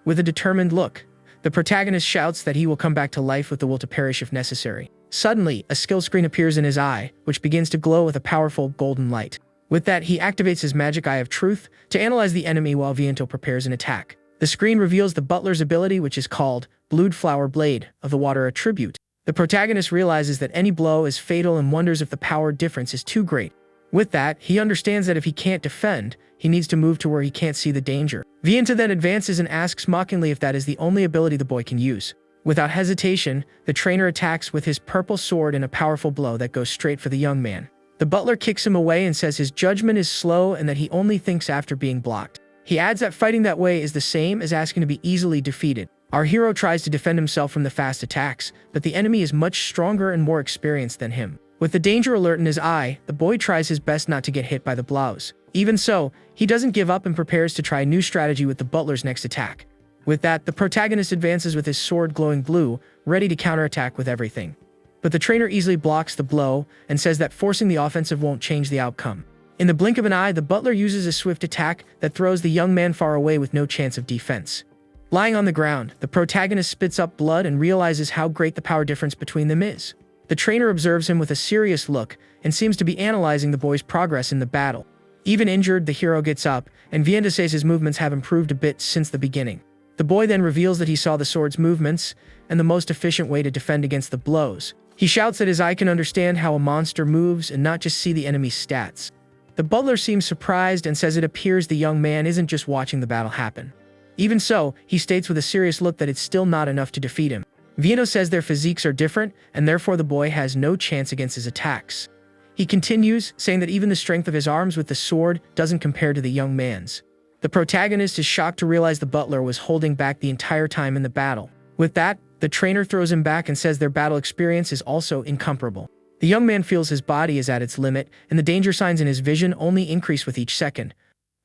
A: With a determined look, the protagonist shouts that he will come back to life with the will to perish if necessary. Suddenly, a skill screen appears in his eye, which begins to glow with a powerful golden light. With that, he activates his magic eye of truth to analyze the enemy while Viento prepares an attack. The screen reveals the butler's ability, which is called Blued Flower Blade of the Water Attribute. The protagonist realizes that any blow is fatal and wonders if the power difference is too great. With that, he understands that if he can't defend, he needs to move to where he can't see the danger. Viento then advances and asks mockingly if that is the only ability the boy can use. Without hesitation, the trainer attacks with his purple sword in a powerful blow that goes straight for the young man. The butler kicks him away and says his judgment is slow and that he only thinks after being blocked. He adds that fighting that way is the same as asking to be easily defeated. Our hero tries to defend himself from the fast attacks, but the enemy is much stronger and more experienced than him. With the danger alert in his eye, the boy tries his best not to get hit by the blows. Even so, he doesn't give up and prepares to try a new strategy with the butler's next attack. With that, the protagonist advances with his sword glowing blue, ready to counterattack with everything. But the trainer easily blocks the blow and says that forcing the offensive won't change the outcome. In the blink of an eye, the butler uses a swift attack that throws the young man far away with no chance of defense. Lying on the ground, the protagonist spits up blood and realizes how great the power difference between them is. The trainer observes him with a serious look and seems to be analyzing the boy's progress in the battle. Even injured, the hero gets up, and Viento says his movements have improved a bit since the beginning. The boy then reveals that he saw the sword's movements and the most efficient way to defend against the blows. He shouts that his eye can understand how a monster moves and not just see the enemy's stats. The butler seems surprised and says it appears the young man isn't just watching the battle happen. Even so, he states with a serious look that it's still not enough to defeat him. Viento says their physiques are different, and therefore the boy has no chance against his attacks. He continues, saying that even the strength of his arms with the sword doesn't compare to the young man's. The protagonist is shocked to realize the butler was holding back the entire time in the battle. With that, the trainer throws him back and says their battle experience is also incomparable. The young man feels his body is at its limit, and the danger signs in his vision only increase with each second.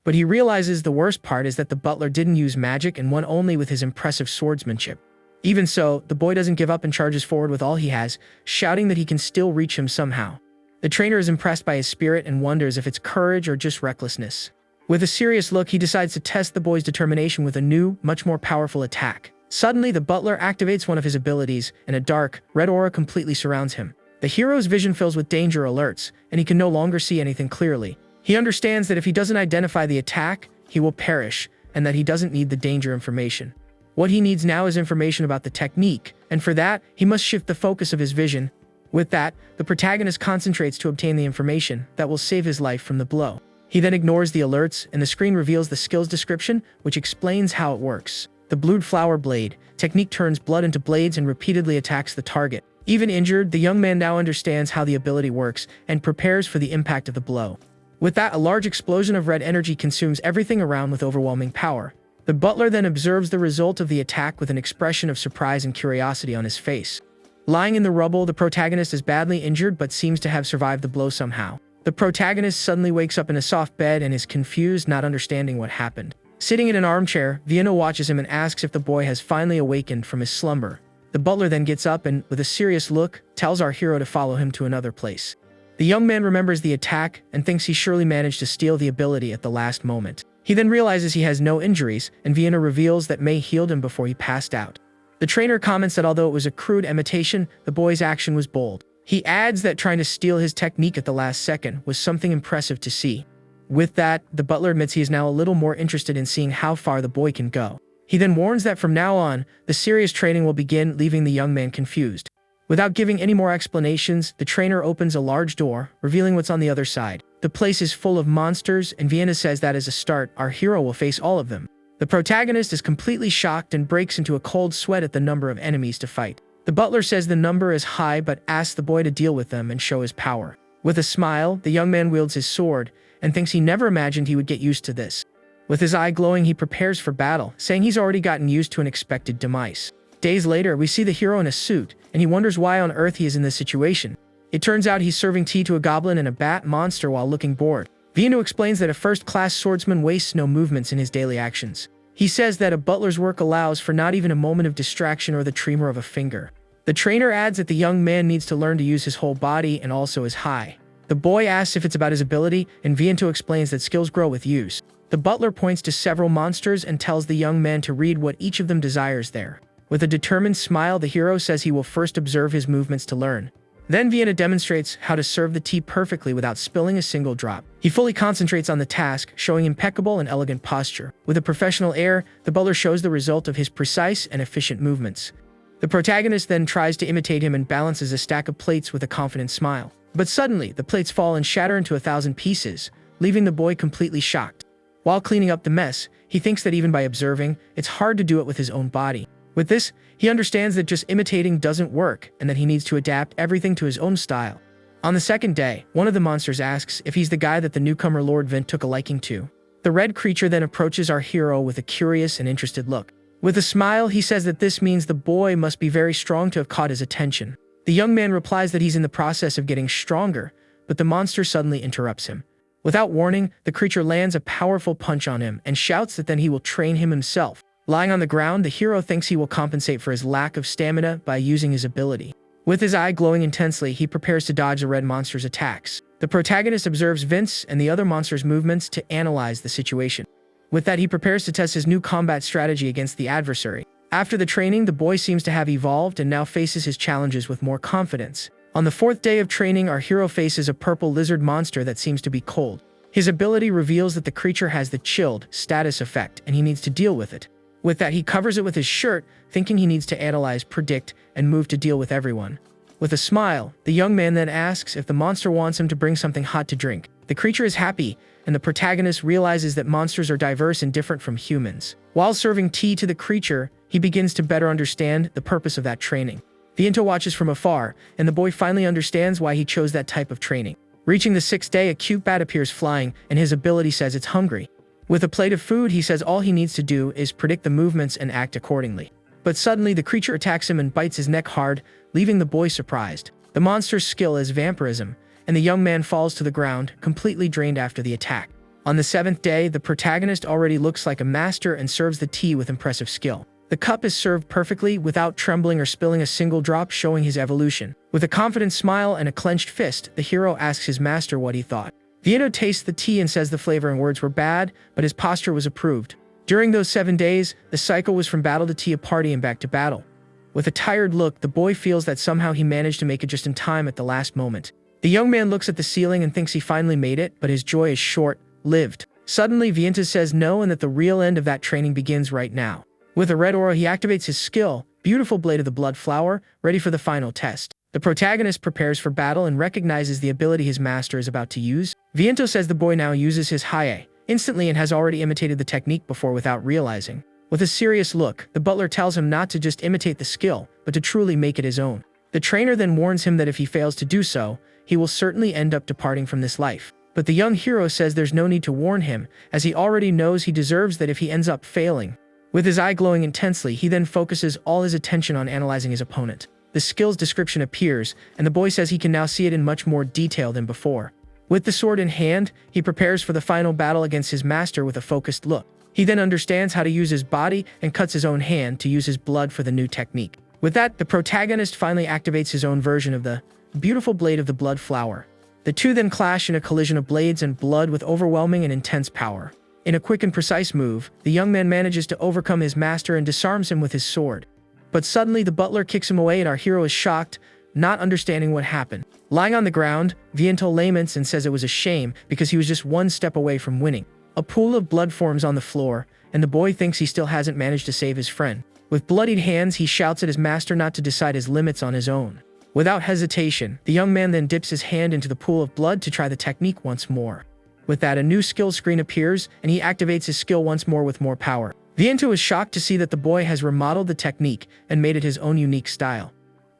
A: But he realizes the worst part is that the butler didn't use magic and won only with his impressive swordsmanship. Even so, the boy doesn't give up and charges forward with all he has, shouting that he can still reach him somehow. The trainer is impressed by his spirit and wonders if it's courage or just recklessness. With a serious look, he decides to test the boy's determination with a new, much more powerful attack. Suddenly, the butler activates one of his abilities, and a dark, red aura completely surrounds him. The hero's vision fills with danger alerts, and he can no longer see anything clearly. He understands that if he doesn't identify the attack, he will perish, and that he doesn't need the danger information. What he needs now is information about the technique, and for that, he must shift the focus of his vision. With that, the protagonist concentrates to obtain the information that will save his life from the blow. He then ignores the alerts, and the screen reveals the skills description, which explains how it works. The blued flower blade technique turns blood into blades and repeatedly attacks the target. Even injured, the young man now understands how the ability works and prepares for the impact of the blow. With that, a large explosion of red energy consumes everything around with overwhelming power. The butler then observes the result of the attack with an expression of surprise and curiosity on his face. Lying in the rubble, the protagonist is badly injured but seems to have survived the blow somehow. The protagonist suddenly wakes up in a soft bed and is confused, not understanding what happened. Sitting in an armchair, Vienna watches him and asks if the boy has finally awakened from his slumber. The butler then gets up and, with a serious look, tells our hero to follow him to another place. The young man remembers the attack and thinks he surely managed to steal the ability at the last moment. He then realizes he has no injuries, and Vienna reveals that May healed him before he passed out. The trainer comments that although it was a crude imitation, the boy's action was bold. He adds that trying to steal his technique at the last second was something impressive to see. With that, the butler admits he is now a little more interested in seeing how far the boy can go. He then warns that from now on, the serious training will begin, leaving the young man confused. Without giving any more explanations, the trainer opens a large door, revealing what's on the other side. The place is full of monsters, and Vienna says that as a start, our hero will face all of them. The protagonist is completely shocked and breaks into a cold sweat at the number of enemies to fight. The butler says the number is high but asks the boy to deal with them and show his power. With a smile, the young man wields his sword and thinks he never imagined he would get used to this. With his eye glowing, he prepares for battle, saying he's already gotten used to an expected demise. Days later, we see the hero in a suit, and he wonders why on earth he is in this situation. It turns out he's serving tea to a goblin and a bat monster while looking bored. Vienna explains that a first-class swordsman wastes no movements in his daily actions. He says that a butler's work allows for not even a moment of distraction or the tremor of a finger. The trainer adds that the young man needs to learn to use his whole body and also his high. The boy asks if it's about his ability, and Vienna explains that skills grow with use. The butler points to several monsters and tells the young man to read what each of them desires there. With a determined smile, the hero says he will first observe his movements to learn. Then Vienna demonstrates how to serve the tea perfectly without spilling a single drop. He fully concentrates on the task, showing impeccable and elegant posture. With a professional air, the butler shows the result of his precise and efficient movements. The protagonist then tries to imitate him and balances a stack of plates with a confident smile. But suddenly, the plates fall and shatter into 1,000 pieces, leaving the boy completely shocked. While cleaning up the mess, he thinks that even by observing, it's hard to do it with his own body. With this, he understands that just imitating doesn't work and that he needs to adapt everything to his own style. On the second day, one of the monsters asks if he's the guy that the newcomer Lord Vint took a liking to. The red creature then approaches our hero with a curious and interested look. With a smile, he says that this means the boy must be very strong to have caught his attention. The young man replies that he's in the process of getting stronger, but the monster suddenly interrupts him. Without warning, the creature lands a powerful punch on him and shouts that then he will train him himself. Lying on the ground, the hero thinks he will compensate for his lack of stamina by using his ability. With his eye glowing intensely, he prepares to dodge the red monster's attacks. The protagonist observes Vince and the other monster's movements to analyze the situation. With that, he prepares to test his new combat strategy against the adversary. After the training, the boy seems to have evolved and now faces his challenges with more confidence. On the fourth day of training, our hero faces a purple lizard monster that seems to be cold. His ability reveals that the creature has the chilled status effect and he needs to deal with it. With that, he covers it with his shirt, thinking he needs to analyze, predict, and move to deal with everyone. With a smile, the young man then asks if the monster wants him to bring something hot to drink. The creature is happy, and the protagonist realizes that monsters are diverse and different from humans. While serving tea to the creature, he begins to better understand the purpose of that training. Vienna watches from afar, and the boy finally understands why he chose that type of training. Reaching the sixth day, a cute bat appears flying, and his ability says it's hungry. With a plate of food, he says all he needs to do is predict the movements and act accordingly. But suddenly, the creature attacks him and bites his neck hard, leaving the boy surprised. The monster's skill is vampirism, and the young man falls to the ground, completely drained after the attack. On the seventh day, the protagonist already looks like a master and serves the tea with impressive skill. The cup is served perfectly without trembling or spilling a single drop, showing his evolution. With a confident smile and a clenched fist, the hero asks his master what he thought. Vienna tastes the tea and says the flavor and words were bad, but his posture was approved. During those 7 days, the cycle was from battle to tea, a party, and back to battle. With a tired look, the boy feels that somehow he managed to make it just in time at the last moment. The young man looks at the ceiling and thinks he finally made it, but his joy is short-lived. Suddenly, Vientos says no and that the real end of that training begins right now. With a red aura, he activates his skill, Beautiful Blade of the Blood Flower, ready for the final test. The protagonist prepares for battle and recognizes the ability his master is about to use. Vientos says the boy now uses his Haie instantly and has already imitated the technique before without realizing. With a serious look, the butler tells him not to just imitate the skill, but to truly make it his own. The trainer then warns him that if he fails to do so, he will certainly end up departing from this life. But the young hero says there's no need to warn him, as he already knows he deserves that if he ends up failing. With his eye glowing intensely, he then focuses all his attention on analyzing his opponent. The skill's description appears, and the boy says he can now see it in much more detail than before. With the sword in hand, he prepares for the final battle against his master with a focused look. He then understands how to use his body and cuts his own hand to use his blood for the new technique. With that, the protagonist finally activates his own version of the Beautiful Blade of the Blood Flower. The two then clash in a collision of blades and blood with overwhelming and intense power. In a quick and precise move, the young man manages to overcome his master and disarms him with his sword. But suddenly the butler kicks him away and our hero is shocked, not understanding what happened. Lying on the ground, Vientos laments and says it was a shame because he was just one step away from winning. A pool of blood forms on the floor, and the boy thinks he still hasn't managed to save his friend. With bloodied hands, he shouts at his master not to decide his limits on his own. Without hesitation, the young man then dips his hand into the pool of blood to try the technique once more. With that, a new skill screen appears, and he activates his skill once more with more power. Vientos is shocked to see that the boy has remodeled the technique and made it his own unique style.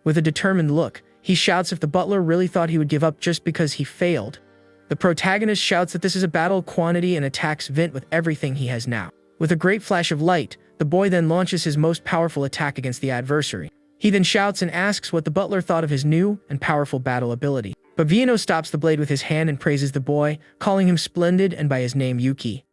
A: With a determined look, he shouts if the butler really thought he would give up just because he failed. The protagonist shouts that this is a battle of quantity and attacks Vint with everything he has now. With a great flash of light, the boy then launches his most powerful attack against the adversary. He then shouts and asks what the butler thought of his new and powerful battle ability. But Vientos stops the blade with his hand and praises the boy, calling him splendid and by his name Yuki.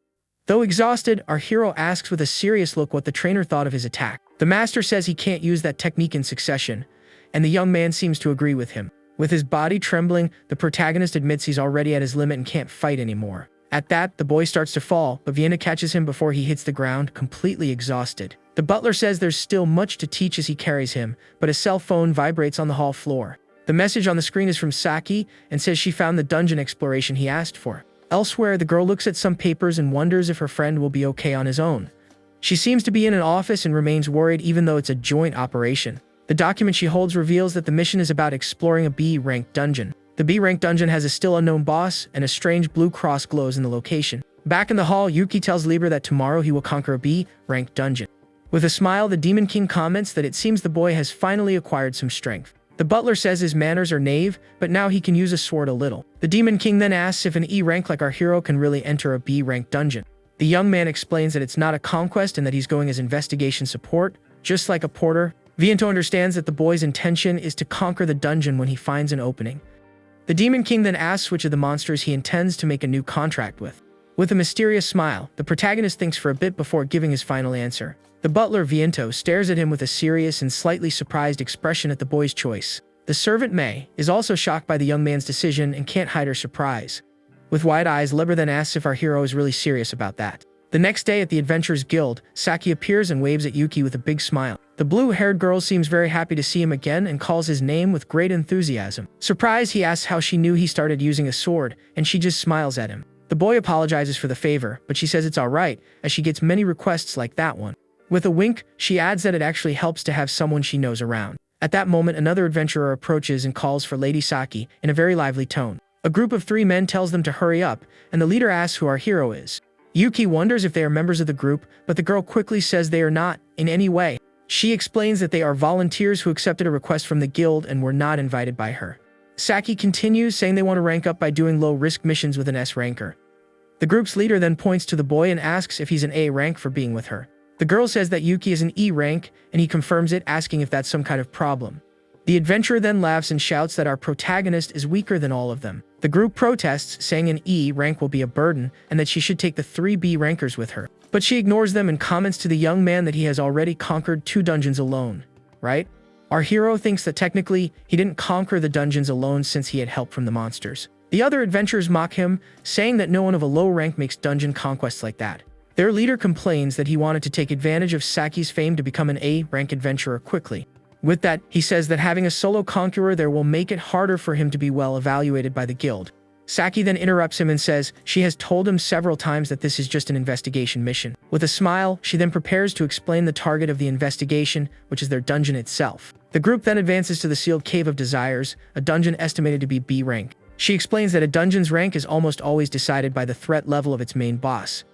A: Though exhausted, our hero asks with a serious look what the trainer thought of his attack. The master says he can't use that technique in succession, and the young man seems to agree with him. With his body trembling, the protagonist admits he's already at his limit and can't fight anymore. At that, the boy starts to fall, but Vientos catches him before he hits the ground, completely exhausted. The butler says there's still much to teach as he carries him, but a cell phone vibrates on the hall floor. The message on the screen is from Saki and says she found the dungeon exploration he asked for. Elsewhere, the girl looks at some papers and wonders if her friend will be okay on his own. She seems to be in an office and remains worried even though it's a joint operation. The document she holds reveals that the mission is about exploring a B-ranked dungeon. The B-ranked dungeon has a still unknown boss, and a strange blue cross glows in the location. Back in the hall, Yuki tells Libra that tomorrow he will conquer a B-ranked dungeon. With a smile, the Demon King comments that it seems the boy has finally acquired some strength. The butler says his manners are knave, but now he can use a sword a little. The Demon King then asks if an E rank like our hero can really enter a B rank dungeon. The young man explains that it's not a conquest and that he's going as investigation support, just like a porter. Vientos understands that the boy's intention is to conquer the dungeon when he finds an opening. The Demon King then asks which of the monsters he intends to make a new contract with. With a mysterious smile, the protagonist thinks for a bit before giving his final answer. The butler, Vientos, stares at him with a serious and slightly surprised expression at the boy's choice. The servant, May, is also shocked by the young man's decision and can't hide her surprise. With wide eyes, Libra then asks if our hero is really serious about that. The next day at the Adventurers Guild, Saki appears and waves at Yuki with a big smile. The blue-haired girl seems very happy to see him again and calls his name with great enthusiasm. Surprised, he asks how she knew he started using a sword, and she just smiles at him. The boy apologizes for the favor, but she says it's alright, as she gets many requests like that one. With a wink, she adds that it actually helps to have someone she knows around. At that moment, another adventurer approaches and calls for Lady Saki in a very lively tone. A group of 3 men tells them to hurry up, and the leader asks who our hero is. Yuki wonders if they are members of the group, but the girl quickly says they are not, in any way. She explains that they are volunteers who accepted a request from the guild and were not invited by her. Saki continues, saying they want to rank up by doing low-risk missions with an S ranker. The group's leader then points to the boy and asks if he's an A rank for being with her. The girl says that Yuki is an E rank, and he confirms it, asking if that's some kind of problem. The adventurer then laughs and shouts that our protagonist is weaker than all of them. The group protests, saying an E rank will be a burden, and that she should take the 3 B rankers with her. But she ignores them and comments to the young man that he has already conquered 2 dungeons alone, right? Our hero thinks that technically, he didn't conquer the dungeons alone since he had help from the monsters. The other adventurers mock him, saying that no one of a low rank makes dungeon conquests like that. Their leader complains that he wanted to take advantage of Saki's fame to become an A-rank adventurer quickly. With that, he says that having a solo conqueror there will make it harder for him to be well evaluated by the guild. Saki then interrupts him and says she has told him several times that this is just an investigation mission. With a smile, she then prepares to explain the target of the investigation, which is their dungeon itself. The group then advances to the Sealed Cave of Desires, a dungeon estimated to be B rank. She explains that a dungeon's rank is almost always decided by the threat level of its main boss.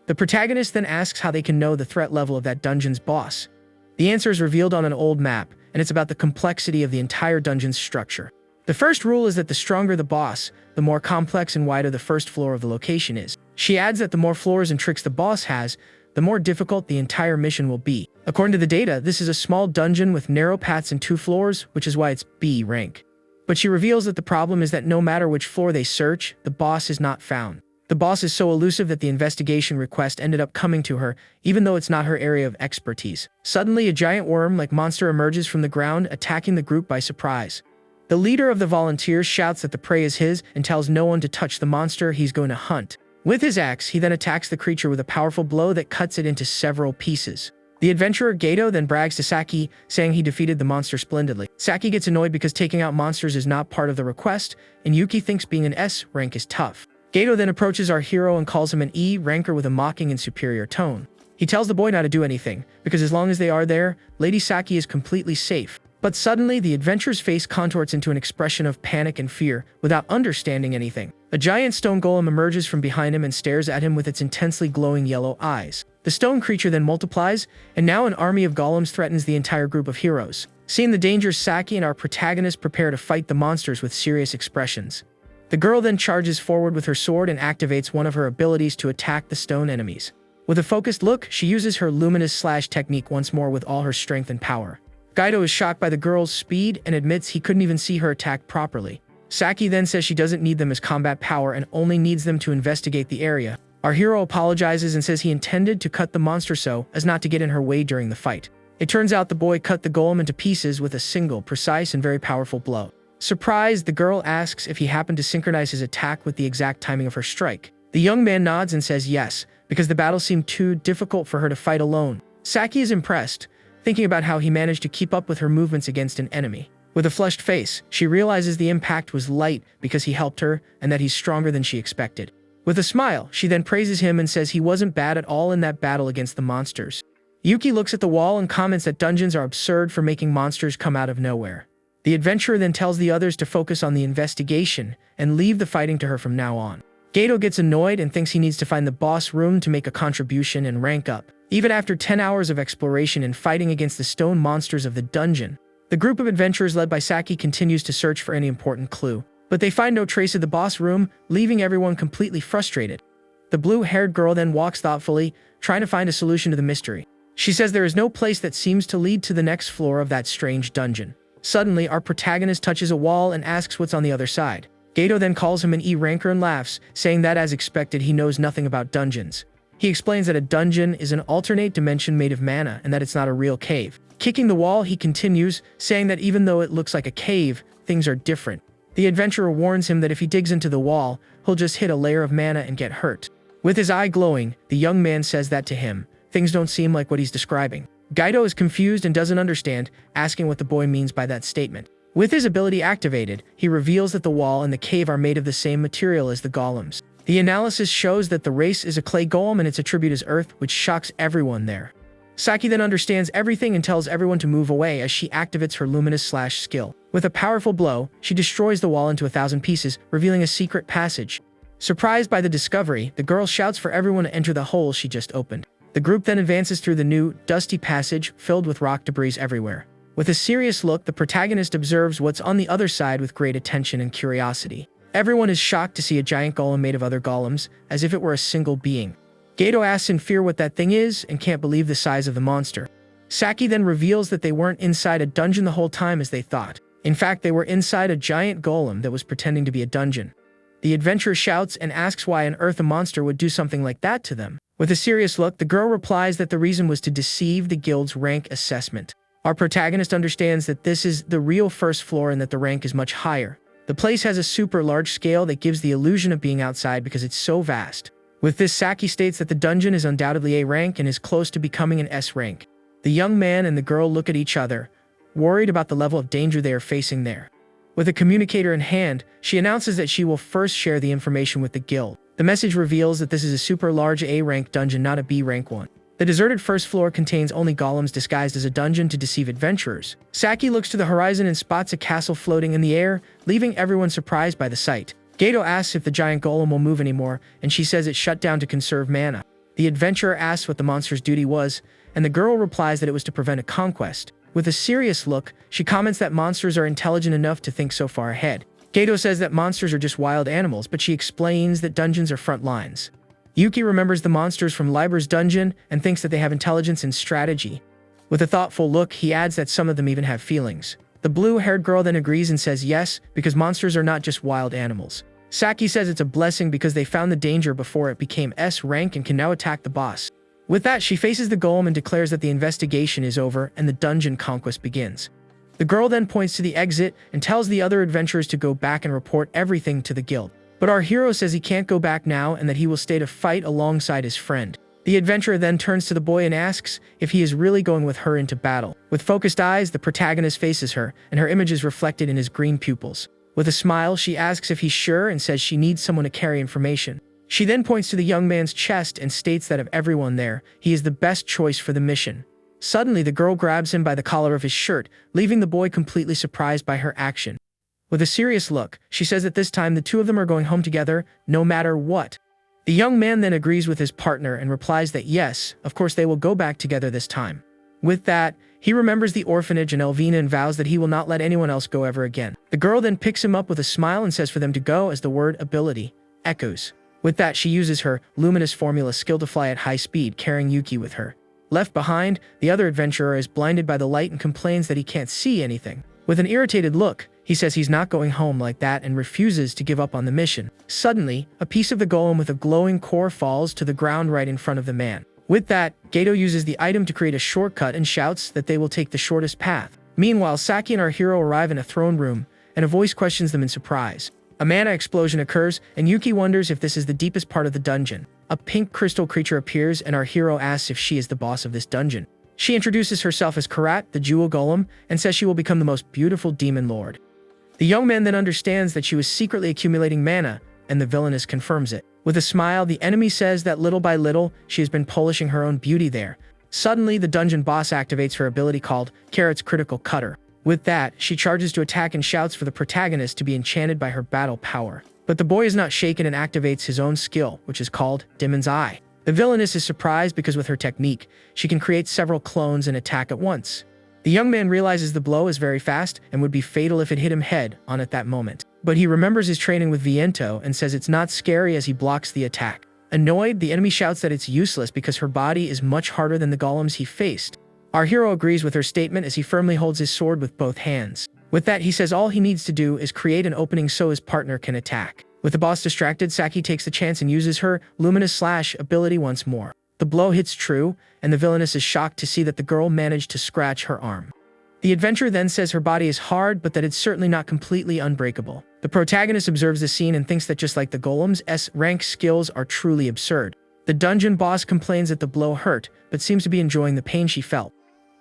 A: The protagonist then asks how they can know the threat level of that dungeon's boss. The answer is revealed on an old map, and it's about the complexity of the entire dungeon's structure. The first rule is that the stronger the boss, the more complex and wider the first floor of the location is. She adds that the more floors and tricks the boss has, the more difficult the entire mission will be. According to the data, this is a small dungeon with narrow paths and 2 floors, which is why it's B rank. But she reveals that the problem is that no matter which floor they search, the boss is not found. The boss is so elusive that the investigation request ended up coming to her, even though it's not her area of expertise. Suddenly, a giant worm-like monster emerges from the ground, attacking the group by surprise. The leader of the volunteers shouts that the prey is his and tells no one to touch the monster he's going to hunt. With his axe, he then attacks the creature with a powerful blow that cuts it into several pieces. The adventurer Gato then brags to Saki, saying he defeated the monster splendidly. Saki gets annoyed because taking out monsters is not part of the request, and Yuki thinks being an S rank is tough. Gato then approaches our hero and calls him an E ranker with a mocking and superior tone. He tells the boy not to do anything, because as long as they are there, Lady Saki is completely safe. But suddenly, the adventurer's face contorts into an expression of panic and fear, without understanding anything. A giant stone golem emerges from behind him and stares at him with its intensely glowing yellow eyes. The stone creature then multiplies, and now an army of golems threatens the entire group of heroes. Seeing the danger, Saki and our protagonist prepare to fight the monsters with serious expressions. The girl then charges forward with her sword and activates one of her abilities to attack the stone enemies. With a focused look, she uses her luminous slash technique once more with all her strength and power. Gaito is shocked by the girl's speed and admits he couldn't even see her attack properly. Saki then says she doesn't need them as combat power and only needs them to investigate the area. Our hero apologizes and says he intended to cut the monster so as not to get in her way during the fight. It turns out the boy cut the golem into pieces with a single, precise and very powerful blow. Surprised, the girl asks if he happened to synchronize his attack with the exact timing of her strike. The young man nods and says yes, because the battle seemed too difficult for her to fight alone. Saki is impressed, thinking about how he managed to keep up with her movements against an enemy. With a flushed face, she realizes the impact was light because he helped her and that he's stronger than she expected. With a smile, she then praises him and says he wasn't bad at all in that battle against the monsters. Yuki looks at the wall and comments that dungeons are absurd for making monsters come out of nowhere. The adventurer then tells the others to focus on the investigation and leave the fighting to her from now on. Gato gets annoyed and thinks he needs to find the boss room to make a contribution and rank up. Even after 10 hours of exploration and fighting against the stone monsters of the dungeon, the group of adventurers led by Saki continues to search for any important clue. But they find no trace of the boss room, leaving everyone completely frustrated. The blue-haired girl then walks thoughtfully, trying to find a solution to the mystery. She says there is no place that seems to lead to the next floor of that strange dungeon. Suddenly, our protagonist touches a wall and asks what's on the other side. Gato then calls him an E-ranker and laughs, saying that as expected he knows nothing about dungeons. He explains that a dungeon is an alternate dimension made of mana and that it's not a real cave. Kicking the wall, he continues, saying that even though it looks like a cave, things are different. The adventurer warns him that if he digs into the wall, he'll just hit a layer of mana and get hurt. With his eye glowing, the young man says that to him. Things don't seem like what he's describing. Gaito is confused and doesn't understand, asking what the boy means by that statement. With his ability activated, he reveals that the wall and the cave are made of the same material as the golems. The analysis shows that the race is a clay golem and its attribute is earth, which shocks everyone there. Saki then understands everything and tells everyone to move away as she activates her luminous slash skill. With a powerful blow, she destroys the wall into 1,000 pieces, revealing a secret passage. Surprised by the discovery, the girl shouts for everyone to enter the hole she just opened. The group then advances through the new, dusty passage filled with rock debris everywhere. With a serious look, the protagonist observes what's on the other side with great attention and curiosity. Everyone is shocked to see a giant golem made of other golems, as if it were a single being. Gato asks in fear what that thing is and can't believe the size of the monster. Saki then reveals that they weren't inside a dungeon the whole time as they thought. In fact, they were inside a giant golem that was pretending to be a dungeon. The adventurer shouts and asks why on earth a monster would do something like that to them. With a serious look, the girl replies that the reason was to deceive the guild's rank assessment. Our protagonist understands that this is the real first floor and that the rank is much higher. The place has a super large scale that gives the illusion of being outside because it's so vast. With this, Saki states that the dungeon is undoubtedly A rank and is close to becoming an S rank. The young man and the girl look at each other, worried about the level of danger they are facing there. With a communicator in hand, she announces that she will first share the information with the guild. The message reveals that this is a super large A-rank dungeon, not a B-rank one. The deserted first floor contains only golems disguised as a dungeon to deceive adventurers. Saki looks to the horizon and spots a castle floating in the air, leaving everyone surprised by the sight. Gato asks if the giant golem will move anymore, and she says it shut down to conserve mana. The adventurer asks what the monster's duty was, and the girl replies that it was to prevent a conquest. With a serious look, she comments that monsters are intelligent enough to think so far ahead. Gato says that monsters are just wild animals, but she explains that dungeons are front lines. Yuki remembers the monsters from Liber's dungeon and thinks that they have intelligence and strategy. With a thoughtful look, he adds that some of them even have feelings. The blue-haired girl then agrees and says yes, because monsters are not just wild animals. Saki says it's a blessing because they found the danger before it became S rank and can now attack the boss. With that, she faces the golem and declares that the investigation is over and the dungeon conquest begins. The girl then points to the exit and tells the other adventurers to go back and report everything to the guild. But our hero says he can't go back now and that he will stay to fight alongside his friend. The adventurer then turns to the boy and asks if he is really going with her into battle. With focused eyes, the protagonist faces her, and her image is reflected in his green pupils. With a smile, she asks if he's sure and says she needs someone to carry information. She then points to the young man's chest and states that of everyone there, he is the best choice for the mission. Suddenly, the girl grabs him by the collar of his shirt, leaving the boy completely surprised by her action. With a serious look, she says that this time the two of them are going home together, no matter what. The young man then agrees with his partner and replies that yes, of course they will go back together this time. With that, he remembers the orphanage and Elvina and vows that he will not let anyone else go ever again. The girl then picks him up with a smile and says for them to go as the word ability echoes. With that, she uses her luminous formula skill to fly at high speed, carrying Yuki with her. Left behind, the other adventurer is blinded by the light and complains that he can't see anything. With an irritated look, he says he's not going home like that and refuses to give up on the mission. Suddenly, a piece of the golem with a glowing core falls to the ground right in front of the man. With that, Gato uses the item to create a shortcut and shouts that they will take the shortest path. Meanwhile, Saki and our hero arrive in a throne room, and a voice questions them in surprise. A mana explosion occurs, and Yuki wonders if this is the deepest part of the dungeon. A pink crystal creature appears, and our hero asks if she is the boss of this dungeon. She introduces herself as Karat, the jewel golem, and says she will become the most beautiful demon lord. The young man then understands that she was secretly accumulating mana, and the villainess confirms it. With a smile, the enemy says that little by little, she has been polishing her own beauty there. Suddenly, the dungeon boss activates her ability called Karat's Critical Cutter. With that, she charges to attack and shouts for the protagonist to be enchanted by her battle power. But the boy is not shaken and activates his own skill, which is called Demon's Eye. The villainess is surprised because with her technique, she can create several clones and attack at once. The young man realizes the blow is very fast and would be fatal if it hit him head on at that moment. But he remembers his training with Viento and says it's not scary as he blocks the attack. Annoyed, the enemy shouts that it's useless because her body is much harder than the golems he faced. Our hero agrees with her statement as he firmly holds his sword with both hands. With that, he says all he needs to do is create an opening so his partner can attack. With the boss distracted, Saki takes the chance and uses her Luminous Slash ability once more. The blow hits true, and the villainess is shocked to see that the girl managed to scratch her arm. The adventurer then says her body is hard, but that it's certainly not completely unbreakable. The protagonist observes the scene and thinks that just like the golems, S-rank skills are truly absurd. The dungeon boss complains that the blow hurt, but seems to be enjoying the pain she felt.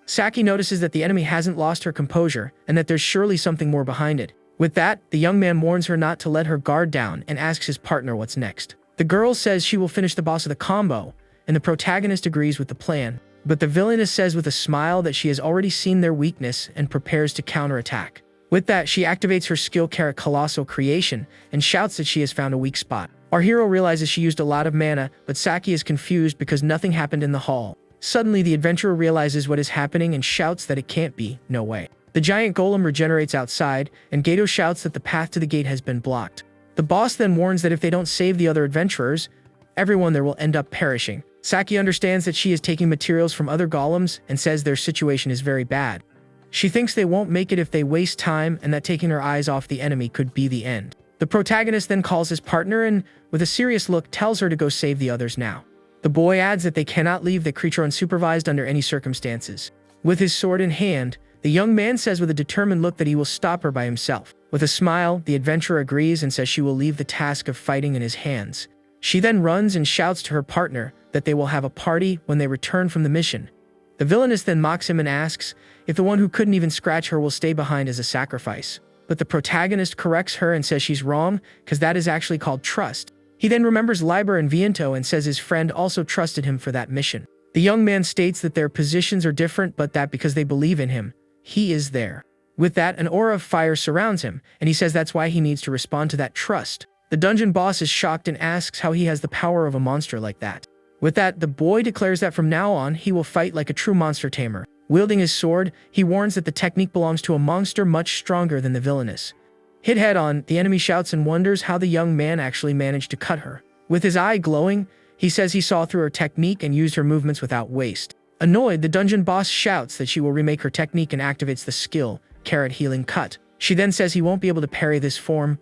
A: Saki notices that the enemy hasn't lost her composure, and that there's surely something more behind it. With that, the young man warns her not to let her guard down and asks his partner what's next. The girl says she will finish the boss of the combo, and the protagonist agrees with the plan. But the villainess says with a smile that she has already seen their weakness and prepares to counterattack. With that, she activates her skill Karat Colossal Creation and shouts that she has found a weak spot. Our hero realizes she used a lot of mana, but Saki is confused because nothing happened in the hall. Suddenly, the adventurer realizes what is happening and shouts that it can't be, no way. The giant golem regenerates outside, and Gato shouts that the path to the gate has been blocked. The boss then warns that if they don't save the other adventurers, everyone there will end up perishing. Saki understands that she is taking materials from other golems and says their situation is very bad. She thinks they won't make it if they waste time and that taking her eyes off the enemy could be the end. The protagonist then calls his partner and, with a serious look, tells her to go save the others now. The boy adds that they cannot leave the creature unsupervised under any circumstances. With his sword in hand, the young man says with a determined look that he will stop her by himself. With a smile, the adventurer agrees and says she will leave the task of fighting in his hands. She then runs and shouts to her partner that they will have a party when they return from the mission. The villainess then mocks him and asks if the one who couldn't even scratch her will stay behind as a sacrifice. But the protagonist corrects her and says she's wrong, because that is actually called trust. He then remembers Liber and Viento and says his friend also trusted him for that mission. The young man states that their positions are different, but that because they believe in him, he is there. With that, an aura of fire surrounds him, and he says that's why he needs to respond to that trust. The dungeon boss is shocked and asks how he has the power of a monster like that. With that, the boy declares that from now on, he will fight like a true monster tamer. Wielding his sword, he warns that the technique belongs to a monster much stronger than the villainess. Hit head on, the enemy shouts and wonders how the young man actually managed to cut her. With his eye glowing, he says he saw through her technique and used her movements without waste. Annoyed, the dungeon boss shouts that she will remake her technique and activates the skill, Carrot Healing Cut. She then says he won't be able to parry this form,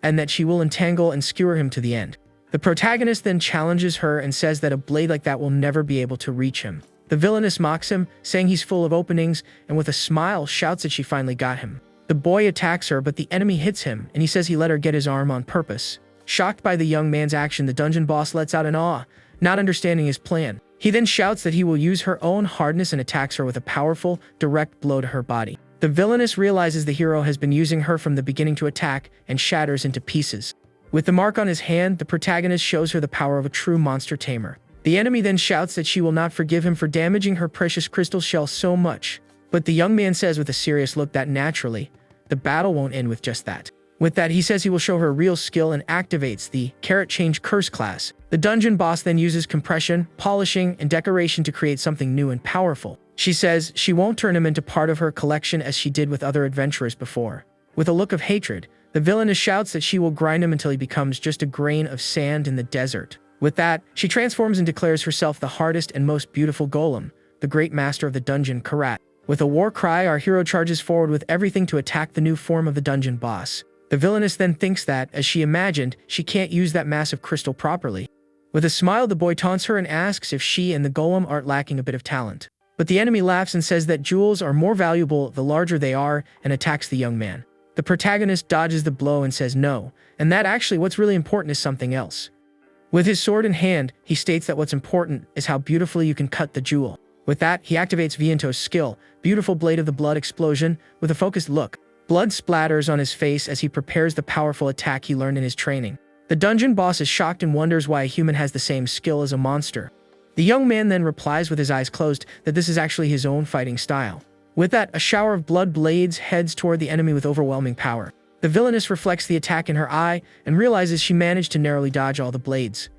A: and that she will entangle and skewer him to the end. The protagonist then challenges her and says that a blade like that will never be able to reach him. The villainess mocks him, saying he's full of openings, and with a smile shouts that she finally got him. The boy attacks her, but the enemy hits him, and he says he let her get his arm on purpose. Shocked by the young man's action, the dungeon boss lets out an awe, not understanding his plan. He then shouts that he will use her own hardness and attacks her with a powerful, direct blow to her body. The villainess realizes the hero has been using her from the beginning to attack and shatters into pieces. With the mark on his hand, the protagonist shows her the power of a true monster tamer. The enemy then shouts that she will not forgive him for damaging her precious crystal shell so much. But the young man says with a serious look that naturally, the battle won't end with just that. With that, he says he will show her real skill and activates the Carrot Change Curse class. The dungeon boss then uses compression, polishing, and decoration to create something new and powerful. She says she won't turn him into part of her collection as she did with other adventurers before. With a look of hatred, the villainess shouts that she will grind him until he becomes just a grain of sand in the desert. With that, she transforms and declares herself the hardest and most beautiful golem, the great master of the dungeon, Karat. With a war cry, our hero charges forward with everything to attack the new form of the dungeon boss. The villainess then thinks that, as she imagined, she can't use that massive crystal properly. With a smile, the boy taunts her and asks if she and the golem aren't lacking a bit of talent. But the enemy laughs and says that jewels are more valuable the larger they are and attacks the young man. The protagonist dodges the blow and says no, and that actually what's really important is something else. With his sword in hand, he states that what's important is how beautifully you can cut the jewel. With that, he activates Viento's skill, Beautiful Blade of the Blood Explosion, with a focused look. Blood splatters on his face as he prepares the powerful attack he learned in his training. The dungeon boss is shocked and wonders why a human has the same skill as a monster. The young man then replies with his eyes closed that this is actually his own fighting style. With that, a shower of blood blades heads toward the enemy with overwhelming power. The villainess reflects the attack in her eye and realizes she managed to narrowly dodge all the blades.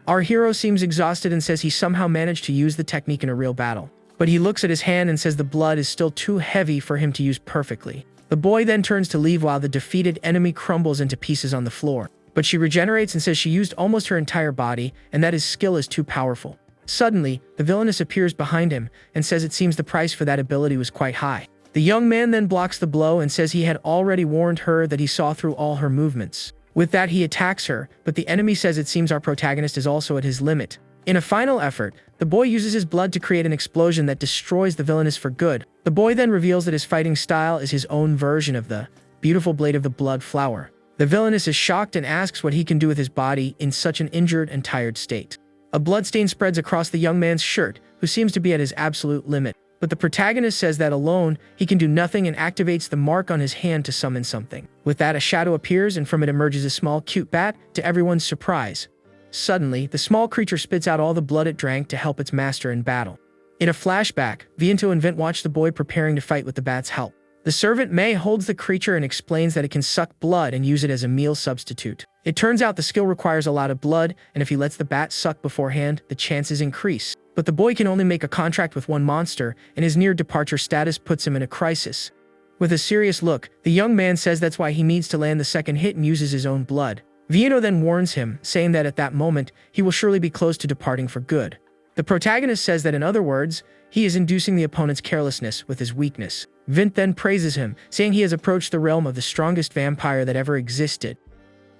A: Our hero seems exhausted and says he somehow managed to use the technique in a real battle. But he looks at his hand and says the blood is still too heavy for him to use perfectly. The boy then turns to leave while the defeated enemy crumbles into pieces on the floor. But she regenerates and says she used almost her entire body and that his skill is too powerful. Suddenly, the villainess appears behind him and says it seems the price for that ability was quite high. The young man then blocks the blow and says he had already warned her that he saw through all her movements. With that, he attacks her, but the enemy says it seems our protagonist is also at his limit. In a final effort, the boy uses his blood to create an explosion that destroys the villainess for good. The boy then reveals that his fighting style is his own version of the Beautiful Blade of the Blood Flower. The villainess is shocked and asks what he can do with his body in such an injured and tired state. A bloodstain spreads across the young man's shirt, who seems to be at his absolute limit. But the protagonist says that alone, he can do nothing and activates the mark on his hand to summon something. With that, a shadow appears and from it emerges a small cute bat, to everyone's surprise. Suddenly, the small creature spits out all the blood it drank to help its master in battle. In a flashback, Viento and Vint watch the boy preparing to fight with the bat's help. The servant May holds the creature and explains that it can suck blood and use it as a meal substitute. It turns out the skill requires a lot of blood, and if he lets the bat suck beforehand, the chances increase. But the boy can only make a contract with one monster, and his near-departure status puts him in a crisis. With a serious look, the young man says that's why he needs to land the second hit and uses his own blood. Viento then warns him, saying that at that moment, he will surely be close to departing for good. The protagonist says that in other words, he is inducing the opponent's carelessness with his weakness. Vint then praises him, saying he has approached the realm of the strongest vampire that ever existed.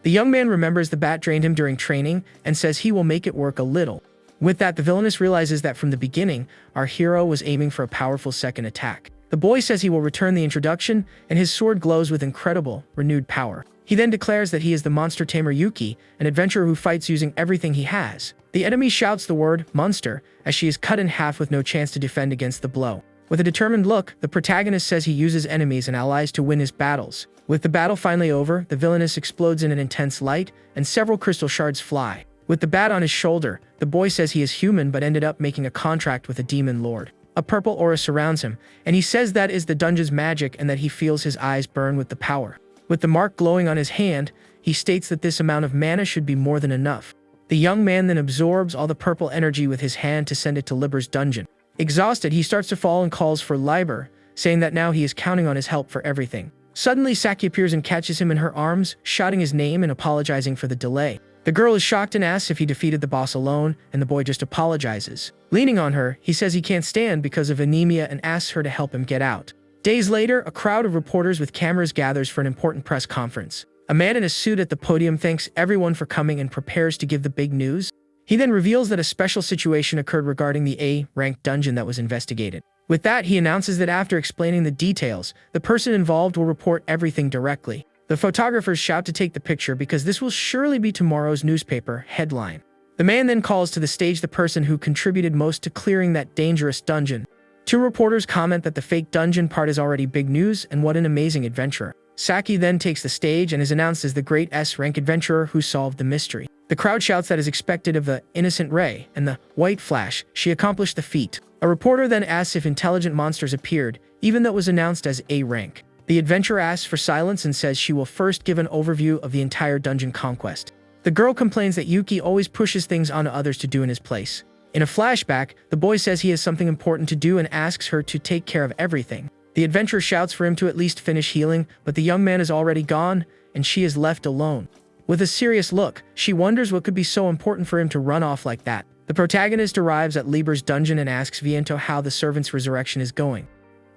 A: The young man remembers the bat drained him during training and says he will make it work a little. With that, the villainess realizes that from the beginning, our hero was aiming for a powerful second attack. The boy says he will return the introduction, and his sword glows with incredible, renewed power. He then declares that he is the monster tamer Yuki, an adventurer who fights using everything he has. The enemy shouts the word, monster, as she is cut in half with no chance to defend against the blow. With a determined look, the protagonist says he uses enemies and allies to win his battles. With the battle finally over, the villainess explodes in an intense light, and several crystal shards fly. With the bat on his shoulder, the boy says he is human but ended up making a contract with a demon lord. A purple aura surrounds him, and he says that is the dungeon's magic and that he feels his eyes burn with the power. With the mark glowing on his hand, he states that this amount of mana should be more than enough. The young man then absorbs all the purple energy with his hand to send it to Liber's dungeon. Exhausted, he starts to fall and calls for Liber, saying that now he is counting on his help for everything. Suddenly, Saki appears and catches him in her arms, shouting his name and apologizing for the delay. The girl is shocked and asks if he defeated the boss alone, and the boy just apologizes. Leaning on her, he says he can't stand because of anemia and asks her to help him get out. Days later, a crowd of reporters with cameras gathers for an important press conference. A man in a suit at the podium thanks everyone for coming and prepares to give the big news. He then reveals that a special situation occurred regarding the A-ranked dungeon that was investigated. With that, he announces that after explaining the details, the person involved will report everything directly. The photographers shout to take the picture because this will surely be tomorrow's newspaper headline. The man then calls to the stage the person who contributed most to clearing that dangerous dungeon. Two reporters comment that the fake dungeon part is already big news and what an amazing adventurer. Saki then takes the stage and is announced as the great S-rank adventurer who solved the mystery. The crowd shouts that is expected of the innocent Ray and the white Flash. She accomplished the feat. A reporter then asks if intelligent monsters appeared, even though it was announced as A-rank. The adventurer asks for silence and says she will first give an overview of the entire dungeon conquest. The girl complains that Yuki always pushes things onto others to do in his place. In a flashback, the boy says he has something important to do and asks her to take care of everything. The adventurer shouts for him to at least finish healing, but the young man is already gone, and she is left alone. With a serious look, she wonders what could be so important for him to run off like that. The protagonist arrives at Liber's dungeon and asks Viento how the servant's resurrection is going.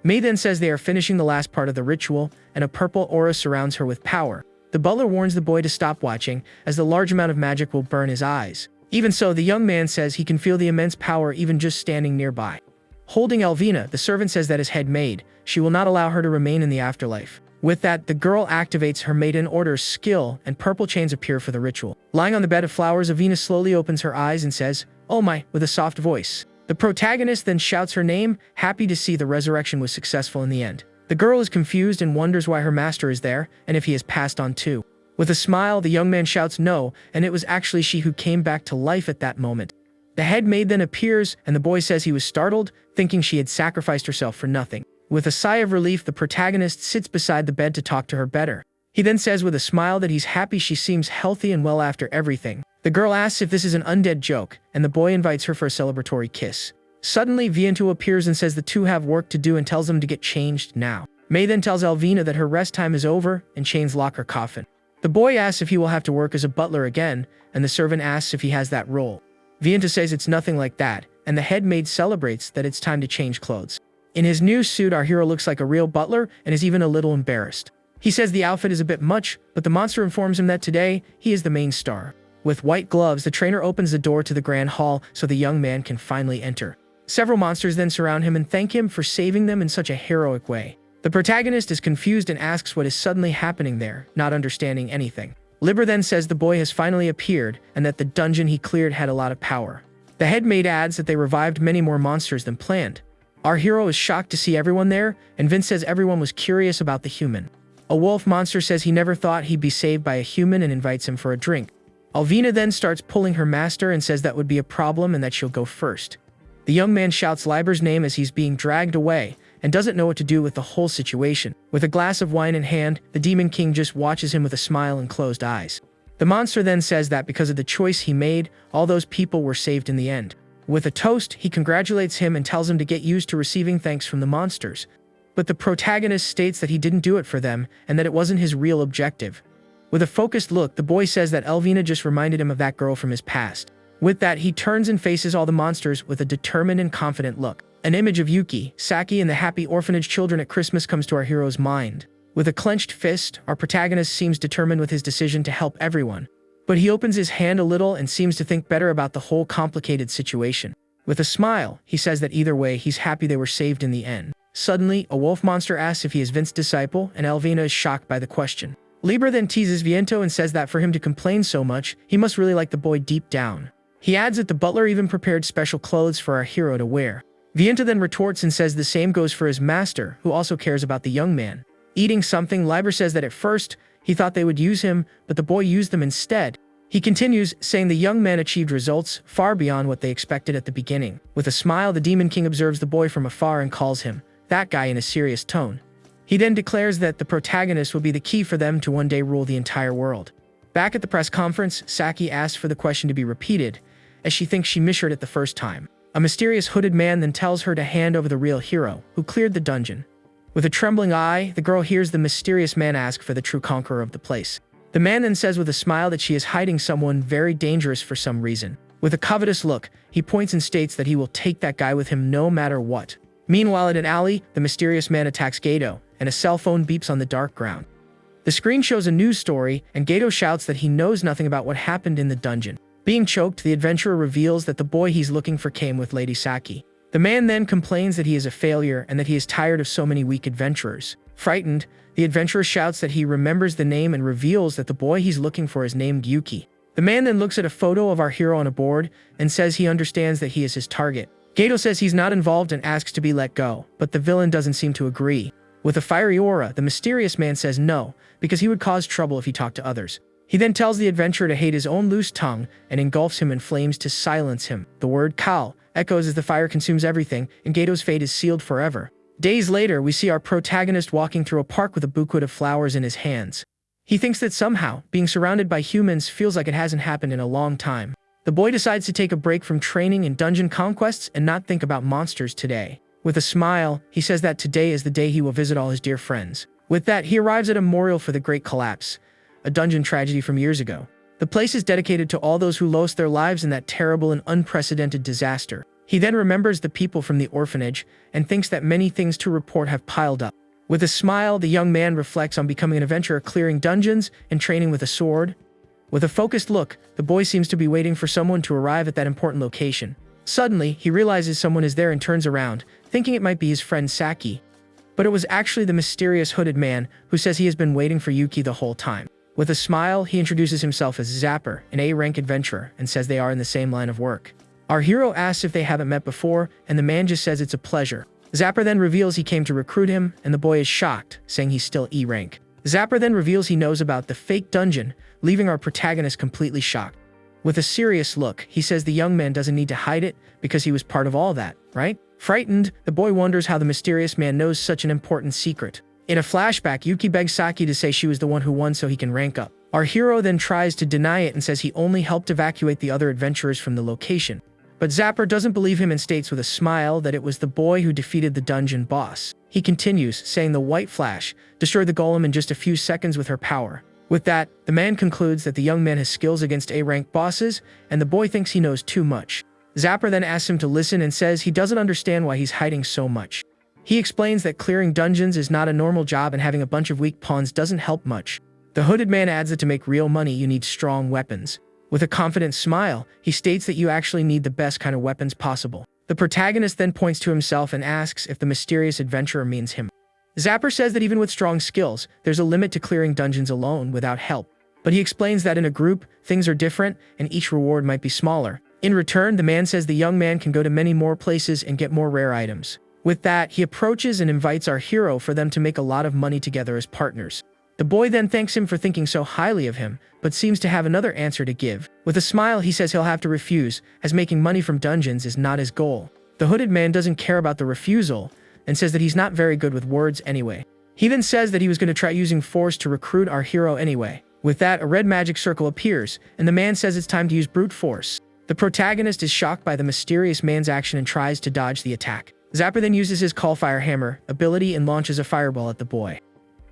A: Mei then says they are finishing the last part of the ritual, and a purple aura surrounds her with power. The butler warns the boy to stop watching, as the large amount of magic will burn his eyes. Even so, the young man says he can feel the immense power even just standing nearby. Holding Elvina, the servant says that is head maid. She will not allow her to remain in the afterlife. With that, the girl activates her maiden order's skill, and purple chains appear for the ritual. Lying on the bed of flowers, Avina slowly opens her eyes and says, "Oh my," with a soft voice. The protagonist then shouts her name, happy to see the resurrection was successful in the end. The girl is confused and wonders why her master is there, and if he has passed on too. With a smile, the young man shouts no, and it was actually she who came back to life at that moment. The head maid then appears, and the boy says he was startled, thinking she had sacrificed herself for nothing. With a sigh of relief, the protagonist sits beside the bed to talk to her better. He then says with a smile that he's happy she seems healthy and well after everything. The girl asks if this is an undead joke, and the boy invites her for a celebratory kiss. Suddenly, Viento appears and says the two have work to do and tells them to get changed now. Mei then tells Elvina that her rest time is over, and chains lock her coffin. The boy asks if he will have to work as a butler again, and the servant asks if he has that role. Viento says it's nothing like that, and the head maid celebrates that it's time to change clothes. In his new suit, our hero looks like a real butler and is even a little embarrassed. He says the outfit is a bit much, but the monster informs him that today, he is the main star. With white gloves, the trainer opens the door to the grand hall so the young man can finally enter. Several monsters then surround him and thank him for saving them in such a heroic way. The protagonist is confused and asks what is suddenly happening there, not understanding anything. Liber then says the boy has finally appeared and that the dungeon he cleared had a lot of power. The head maid adds that they revived many more monsters than planned. Our hero is shocked to see everyone there, and Vince says everyone was curious about the human. A wolf monster says he never thought he'd be saved by a human and invites him for a drink. Alvina then starts pulling her master and says that would be a problem and that she'll go first. The young man shouts Liber's name as he's being dragged away and doesn't know what to do with the whole situation. With a glass of wine in hand, the Demon King just watches him with a smile and closed eyes. The monster then says that because of the choice he made, all those people were saved in the end. With a toast, he congratulates him and tells him to get used to receiving thanks from the monsters. But the protagonist states that he didn't do it for them and that it wasn't his real objective. With a focused look, the boy says that Elvina just reminded him of that girl from his past. With that, he turns and faces all the monsters with a determined and confident look. An image of Yuki, Saki, and the happy orphanage children at Christmas comes to our hero's mind. With a clenched fist, our protagonist seems determined with his decision to help everyone. But he opens his hand a little and seems to think better about the whole complicated situation. With a smile, he says that either way, he's happy they were saved in the end. Suddenly, a wolf monster asks if he is Vince's disciple, and Elvina is shocked by the question. Libra then teases Viento and says that for him to complain so much, he must really like the boy deep down. He adds that the butler even prepared special clothes for our hero to wear. Viento then retorts and says the same goes for his master, who also cares about the young man. Eating something, Libra says that at first, he thought they would use him, but the boy used them instead. He continues, saying the young man achieved results far beyond what they expected at the beginning. With a smile, the Demon King observes the boy from afar and calls him that guy in a serious tone. He then declares that the protagonist will be the key for them to one day rule the entire world. Back at the press conference, Saki asks for the question to be repeated, as she thinks she misheard it the first time. A mysterious hooded man then tells her to hand over the real hero, who cleared the dungeon. With a trembling eye, the girl hears the mysterious man ask for the true conqueror of the place. The man then says with a smile that she is hiding someone very dangerous for some reason. With a covetous look, he points and states that he will take that guy with him no matter what. Meanwhile, in an alley, the mysterious man attacks Gato, and a cell phone beeps on the dark ground. The screen shows a news story, and Gato shouts that he knows nothing about what happened in the dungeon. Being choked, the adventurer reveals that the boy he's looking for came with Lady Saki. The man then complains that he is a failure and that he is tired of so many weak adventurers. Frightened, the adventurer shouts that he remembers the name and reveals that the boy he's looking for is named Yuki. The man then looks at a photo of our hero on a board and says he understands that he is his target. Gato says he's not involved and asks to be let go, but the villain doesn't seem to agree. With a fiery aura, the mysterious man says no, because he would cause trouble if he talked to others. He then tells the adventurer to hate his own loose tongue and engulfs him in flames to silence him. The word Kal echoes as the fire consumes everything, and Gato's fate is sealed forever. Days later, we see our protagonist walking through a park with a bouquet of flowers in his hands. He thinks that somehow, being surrounded by humans feels like it hasn't happened in a long time. The boy decides to take a break from training and dungeon conquests and not think about monsters today. With a smile, he says that today is the day he will visit all his dear friends. With that, he arrives at a memorial for the Great Collapse, a dungeon tragedy from years ago. The place is dedicated to all those who lost their lives in that terrible and unprecedented disaster. He then remembers the people from the orphanage and thinks that many things to report have piled up. With a smile, the young man reflects on becoming an adventurer, clearing dungeons and training with a sword. With a focused look, the boy seems to be waiting for someone to arrive at that important location. Suddenly, he realizes someone is there and turns around, thinking it might be his friend Saki. But it was actually the mysterious hooded man who says he has been waiting for Yuki the whole time. With a smile, he introduces himself as Zapper, an A-rank adventurer, and says they are in the same line of work. Our hero asks if they haven't met before, and the man just says it's a pleasure. Zapper then reveals he came to recruit him, and the boy is shocked, saying he's still E-rank. Zapper then reveals he knows about the fake dungeon, leaving our protagonist completely shocked. With a serious look, he says the young man doesn't need to hide it because he was part of all that, right? Frightened, the boy wonders how the mysterious man knows such an important secret. In a flashback, Yuki begs Saki to say she was the one who won so he can rank up. Our hero then tries to deny it and says he only helped evacuate the other adventurers from the location. But Zapper doesn't believe him and states with a smile that it was the boy who defeated the dungeon boss. He continues, saying the White Flash destroyed the golem in just a few seconds with her power. With that, the man concludes that the young man has skills against A-rank bosses, and the boy thinks he knows too much. Zapper then asks him to listen and says he doesn't understand why he's hiding so much. He explains that clearing dungeons is not a normal job and having a bunch of weak pawns doesn't help much. The hooded man adds that to make real money you need strong weapons. With a confident smile, he states that you actually need the best kind of weapons possible. The protagonist then points to himself and asks if the mysterious adventurer means him. Zapper says that even with strong skills, there's a limit to clearing dungeons alone without help. But he explains that in a group, things are different and each reward might be smaller. In return, the man says the young man can go to many more places and get more rare items. With that, he approaches and invites our hero for them to make a lot of money together as partners. The boy then thanks him for thinking so highly of him, but seems to have another answer to give. With a smile, he says he'll have to refuse, as making money from dungeons is not his goal. The hooded man doesn't care about the refusal, and says that he's not very good with words anyway. He then says that he was going to try using force to recruit our hero anyway. With that, a red magic circle appears, and the man says it's time to use brute force. The protagonist is shocked by the mysterious man's action and tries to dodge the attack. Zapper then uses his Call Fire Hammer ability and launches a fireball at the boy.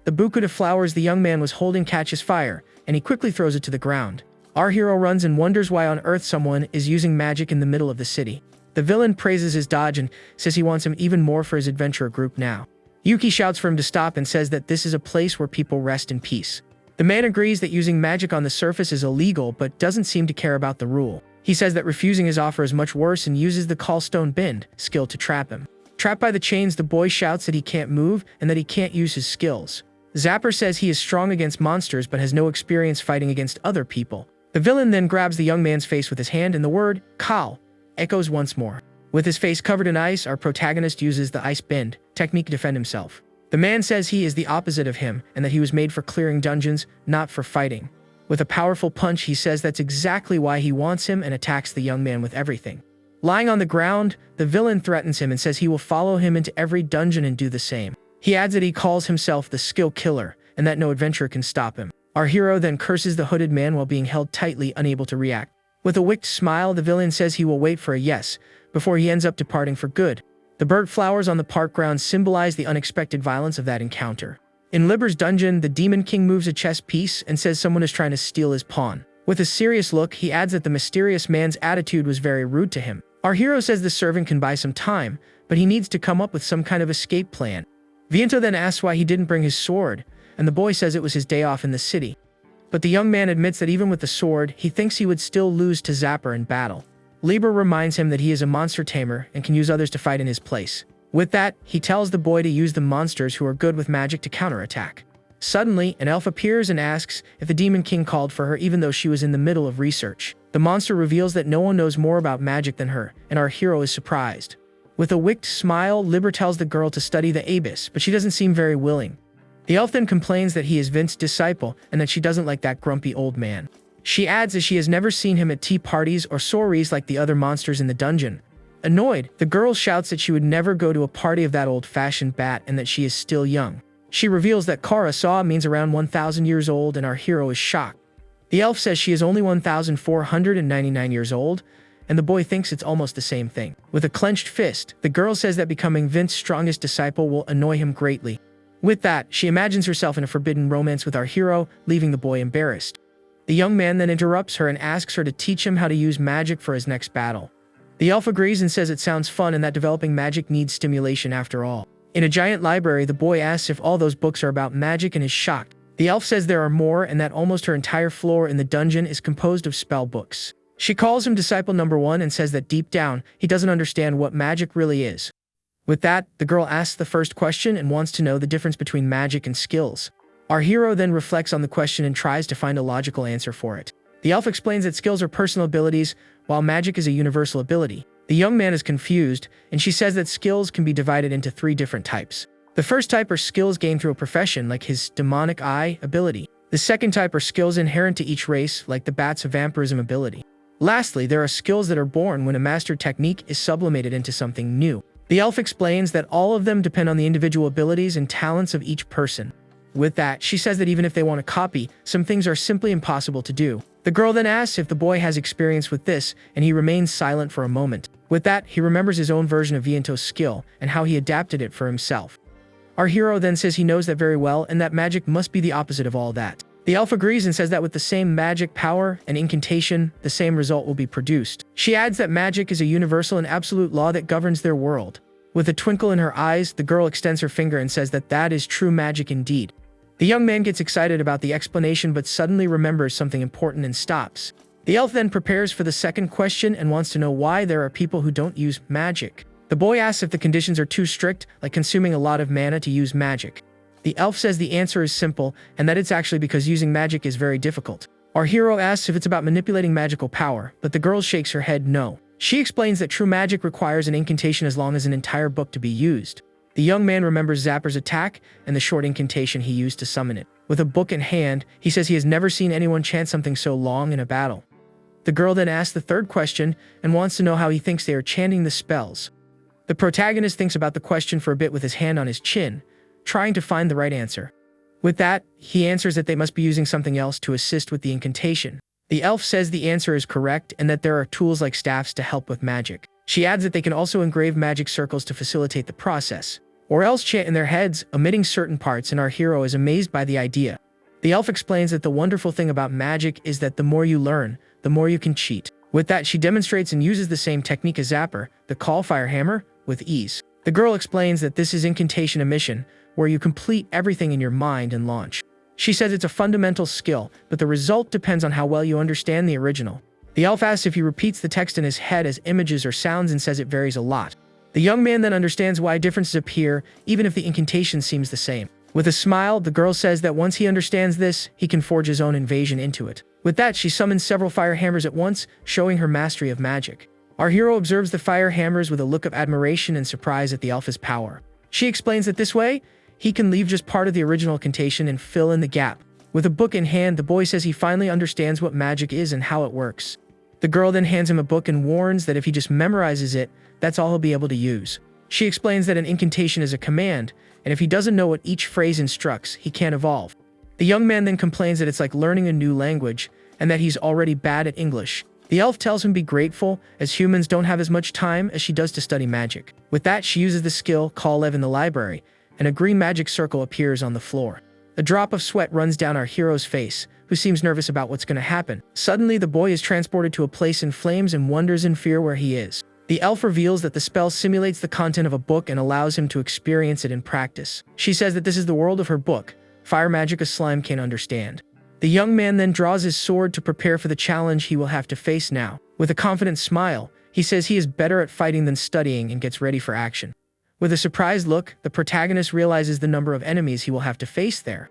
A: The bouquet of flowers the young man was holding catches fire, and he quickly throws it to the ground. Our hero runs and wonders why on earth someone is using magic in the middle of the city. The villain praises his dodge and says he wants him even more for his adventurer group now. Yuki shouts for him to stop and says that this is a place where people rest in peace. The man agrees that using magic on the surface is illegal but doesn't seem to care about the rule. He says that refusing his offer is much worse and uses the Callstone Bend skill to trap him. Trapped by the chains, the boy shouts that he can't move and that he can't use his skills. Zapper says he is strong against monsters but has no experience fighting against other people. The villain then grabs the young man's face with his hand and the word, Kal, echoes once more. With his face covered in ice, our protagonist uses the ice bend technique to defend himself. The man says he is the opposite of him and that he was made for clearing dungeons, not for fighting. With a powerful punch, he says that's exactly why he wants him and attacks the young man with everything. Lying on the ground, the villain threatens him and says he will follow him into every dungeon and do the same. He adds that he calls himself the skill killer and that no adventurer can stop him. Our hero then curses the hooded man while being held tightly, unable to react. With a wicked smile, the villain says he will wait for a yes before he ends up departing for good. The burnt flowers on the park grounds symbolize the unexpected violence of that encounter. In Liber's dungeon, the Demon King moves a chess piece and says someone is trying to steal his pawn. With a serious look, he adds that the mysterious man's attitude was very rude to him. Our hero says the servant can buy some time, but he needs to come up with some kind of escape plan. Viento then asks why he didn't bring his sword, and the boy says it was his day off in the city. But the young man admits that even with the sword, he thinks he would still lose to Zapper in battle. Liber reminds him that he is a monster tamer and can use others to fight in his place. With that, he tells the boy to use the monsters who are good with magic to counterattack. Suddenly, an elf appears and asks if the Demon King called for her even though she was in the middle of research. The monster reveals that no one knows more about magic than her, and our hero is surprised. With a wicked smile, Liber tells the girl to study the abyss, but she doesn't seem very willing. The elf then complains that he is Vince's disciple and that she doesn't like that grumpy old man. She adds that she has never seen him at tea parties or soirees like the other monsters in the dungeon. Annoyed, the girl shouts that she would never go to a party of that old-fashioned bat and that she is still young. She reveals that Kara Saw means around 1,000 years old and our hero is shocked. The elf says she is only 1,499 years old, and the boy thinks it's almost the same thing. With a clenched fist, the girl says that becoming Vince's strongest disciple will annoy him greatly. With that, she imagines herself in a forbidden romance with our hero, leaving the boy embarrassed. The young man then interrupts her and asks her to teach him how to use magic for his next battle. The elf agrees and says it sounds fun and that developing magic needs stimulation after all. In a giant library, the boy asks if all those books are about magic and is shocked. The elf says there are more and that almost her entire floor in the dungeon is composed of spell books. She calls him Disciple Number 1 and says that deep down, he doesn't understand what magic really is. With that, the girl asks the first question and wants to know the difference between magic and skills. Our hero then reflects on the question and tries to find a logical answer for it. The elf explains that skills are personal abilities, while magic is a universal ability. The young man is confused, and she says that skills can be divided into 3 different types. The first type are skills gained through a profession, like his demonic eye ability. The second type are skills inherent to each race, like the bat's vampirism ability. Lastly, there are skills that are born when a mastered technique is sublimated into something new. The elf explains that all of them depend on the individual abilities and talents of each person. With that, she says that even if they want to copy, some things are simply impossible to do. The girl then asks if the boy has experience with this, and he remains silent for a moment. With that, he remembers his own version of Viento's skill and how he adapted it for himself. Our hero then says he knows that very well and that magic must be the opposite of all that. The elf agrees and says that with the same magic power and incantation, the same result will be produced. She adds that magic is a universal and absolute law that governs their world. With a twinkle in her eyes, the girl extends her finger and says that that is true magic indeed. The young man gets excited about the explanation but suddenly remembers something important and stops. The elf then prepares for the second question and wants to know why there are people who don't use magic. The boy asks if the conditions are too strict, like consuming a lot of mana to use magic. The elf says the answer is simple, and that it's actually because using magic is very difficult. Our hero asks if it's about manipulating magical power, but the girl shakes her head no. She explains that true magic requires an incantation as long as an entire book to be used. The young man remembers Zapper's attack and the short incantation he used to summon it. With a book in hand, he says he has never seen anyone chant something so long in a battle. The girl then asks the third question and wants to know how he thinks they are chanting the spells. The protagonist thinks about the question for a bit with his hand on his chin, trying to find the right answer. With that, he answers that they must be using something else to assist with the incantation. The elf says the answer is correct and that there are tools like staffs to help with magic. She adds that they can also engrave magic circles to facilitate the process, or else chant in their heads, omitting certain parts, and our hero is amazed by the idea. The elf explains that the wonderful thing about magic is that the more you learn, the more you can cheat. With that, she demonstrates and uses the same technique as Zapper, the Call Fire Hammer, with ease. The girl explains that this is incantation emission, where you complete everything in your mind and launch. She says it's a fundamental skill, but the result depends on how well you understand the original. The elf asks if he repeats the text in his head as images or sounds and says it varies a lot. The young man then understands why differences appear, even if the incantation seems the same. With a smile, the girl says that once he understands this, he can forge his own invasion into it. With that, she summons several fire hammers at once, showing her mastery of magic. Our hero observes the fire hammers with a look of admiration and surprise at the elf's power. She explains that this way, he can leave just part of the original incantation and fill in the gap. With a book in hand, the boy says he finally understands what magic is and how it works. The girl then hands him a book and warns that if he just memorizes it, that's all he'll be able to use. She explains that an incantation is a command, and if he doesn't know what each phrase instructs, he can't evolve. The young man then complains that it's like learning a new language, and that he's already bad at English. The elf tells him to be grateful, as humans don't have as much time as she does to study magic. With that, she uses the skill Call Lev in the library, and a green magic circle appears on the floor. A drop of sweat runs down our hero's face, who seems nervous about what's going to happen. Suddenly, the boy is transported to a place in flames and wonders in fear where he is. The elf reveals that the spell simulates the content of a book and allows him to experience it in practice. She says that this is the world of her book, fire magic a slime can't understand. The young man then draws his sword to prepare for the challenge he will have to face now. With a confident smile, he says he is better at fighting than studying and gets ready for action. With a surprised look, the protagonist realizes the number of enemies he will have to face there.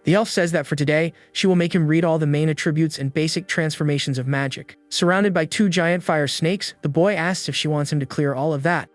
A: The elf says that for today, she will make him read all the main attributes and basic transformations of magic. Surrounded by 2 giant fire snakes, the boy asks if she wants him to clear all of that.